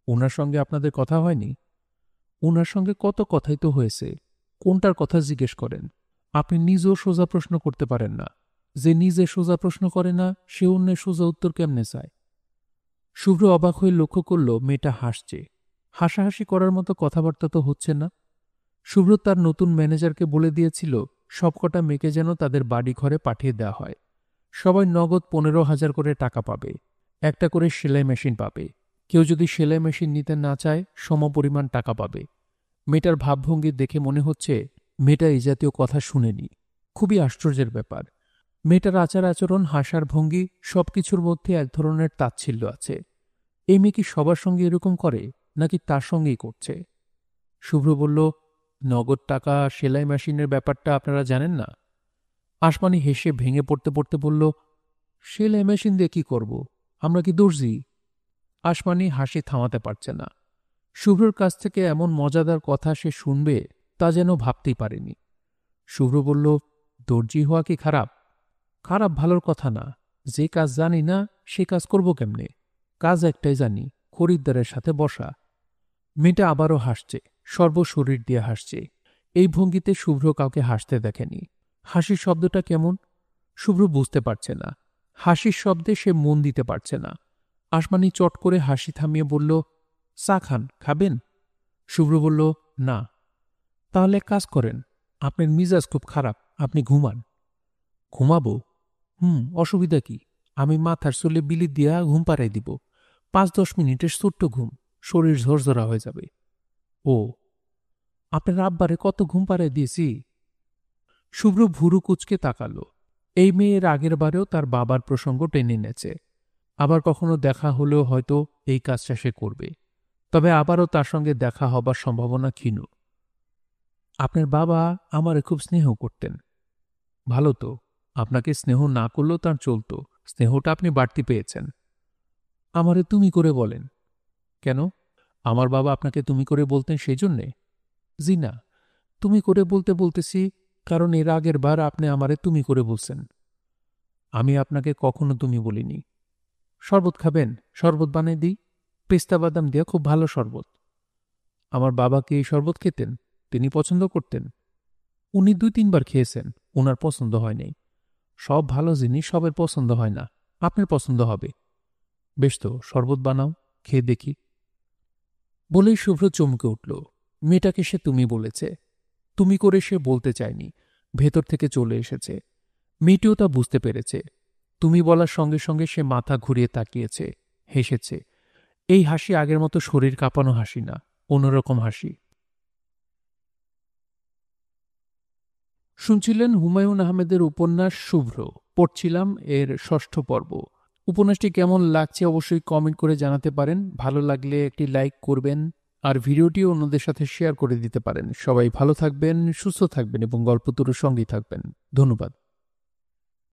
ওনার সঙ্গে আপনাদের কথা হয়নি? ওনার সঙ্গে কত কথাই তো হয়েছে। কোনটার কথা জিজ্ঞেস করেন? আপনি নিজেও সোজা প্রশ্ন করতে পারেন না। যে নিজে সোজা প্রশ্ন করে না সে অন্যের সোজা উত্তর কেমনে চায়? শুভ্র অবাক হয়ে লক্ষ্য করল মেয়েটা হাসছে। হাসাহাসি করার মতো কথাবার্তা তো হচ্ছে না। শুভ্র তার নতুন ম্যানেজারকে বলে দিয়েছিল সবকটা মেয়েকে যেন তাদের বাড়ি ঘরে পাঠিয়ে দেওয়া হয়। সবাই নগদ 15,000 করে টাকা পাবে। একটা করে সেলাই মেশিন পাবে। কেউ যদি সেলাই মেশিন নিতে না চায় সমপরিমাণ টাকা পাবে। মেয়েটার ভাবভঙ্গি দেখে মনে হচ্ছে মেয়েটা এই জাতীয় কথা শুনেনি। খুবই আশ্চর্যের ব্যাপার। মেয়েটার আচার আচরণ, হাসার ভঙ্গি সবকিছুর মধ্যে এক ধরনের তাচ্ছিল্য আছে। এই মেয়ে কি সবার সঙ্গে এরকম করে, নাকি তার সঙ্গেই করছে? শুভ্র বলল, নগদ টাকা সেলাই মেশিনের ব্যাপারটা আপনারা জানেন না? আসমানি হেসে ভেঙে পড়তে পড়তে বলল, সেলাই মেশিন দিয়ে কি করব? আমরা কি দর্জি? আসমানি হাসি থামাতে পারছে না। শুভ্রর কাছ থেকে এমন মজাদার কথা সে শুনবে তা যেন ভাবতেই পারেনি। শুভ্র বলল, দর্জি হওয়া কি খারাপ? খারাপ ভালোর কথা না। যে কাজ জানি না সে কাজ করব কেমনে? কাজ একটাই জানি, খরিদ্দারের সাথে বসা। মেয়েটা আবারও হাসছে, সর্বশরীর দিয়ে হাসছে। এই ভঙ্গিতে শুভ্র কাউকে হাসতে দেখেনি। হাসির শব্দটা কেমন শুভ্র বুঝতে পারছে না। হাসির শব্দে সে মন দিতে পারছে না। আসমানি চট করে হাসি থামিয়ে বলল, চা খাবেন? শুভ্র বলল, না। তাহলে এক কাজ করেন, আপনার মিজাজ খুব খারাপ, আপনি ঘুমান। ঘুমাবো? অসুবিধা কি? আমি মাথার চুলে বিলি দিয়া ঘুম পাড়াই দিব। 5-10 মিনিটের ছোট্ট ঘুম, শরীর ঝরঝরা হয়ে যাবে। ও, আপনার আব্বারে কত ঘুম পাড়াই দিয়েছি? শুভ্র ভুরু কুচকে তাকালো। এই মেয়ের আগের বারেও তার বাবার প্রসঙ্গ টেনে এনেছে। আবার কখনো দেখা হলেও হয়তো এই কাজটা সে করবে। তবে আবারও তার সঙ্গে দেখা হবার সম্ভাবনা ক্ষীণ। আপনার বাবা আমারে খুব স্নেহ করতেন। ভালো তো, আপনাকে স্নেহ না করলেও তার চলত। স্নেহটা আপনি বাড়তি পেয়েছেন। আমারে তুমি করে বলেন কেন? আমার বাবা আপনাকে তুমি করে বলতেন সেই জন্যে? জি না, তুমি করে বলতে বলতেছি কারণ এর আগের বার আপনি আমারে তুমি করে বলছেন। আমি আপনাকে কখনো তুমি বলিনি। শরবত খাবেন? শরবত বানিয়ে দিই, পেস্তা বাদাম দিয়ে, খুব ভালো শরবত। আমার বাবাকে এই শরবত খেতেন, তিনি পছন্দ করতেন। উনি 2-3 বার খেয়েছেন, ওনার পছন্দ হয় নাই। সব ভালো জিনিস সবের পছন্দ হয় না, আপনার পছন্দ হবে। বেশ তো, শরবত বানাও, খেয়ে দেখি। বলেই শুভ্র চমকে উঠল। মেয়েটাকে সে তুমি বলেছে। তুমি করে সে বলতে চায়নি, ভেতর থেকে চলে এসেছে। মেয়েটিও তা বুঝতে পেরেছে। তুমি বলার সঙ্গে সঙ্গে সে মাথা ঘুরিয়ে তাকিয়েছে, হেসেছে। এই হাসি আগের মতো শরীর কাঁপানো হাসি না, অন্যরকম হাসি। শুনছিলেন হুমায়ুন আহমেদের উপন্যাস শুভ্র। পড়ছিলাম এর 6ঠ পর্ব। উপন্যাসটি কেমন লাগছে অবশ্যই কমেন্ট করে জানাতে পারেন। ভালো লাগলে একটি লাইক করবেন, আর ভিডিওটিও অন্যদের সাথে শেয়ার করে দিতে পারেন। সবাই ভালো থাকবেন, সুস্থ থাকবেন এবং গল্পতুরুর সঙ্গেই থাকবেন। ধন্যবাদ।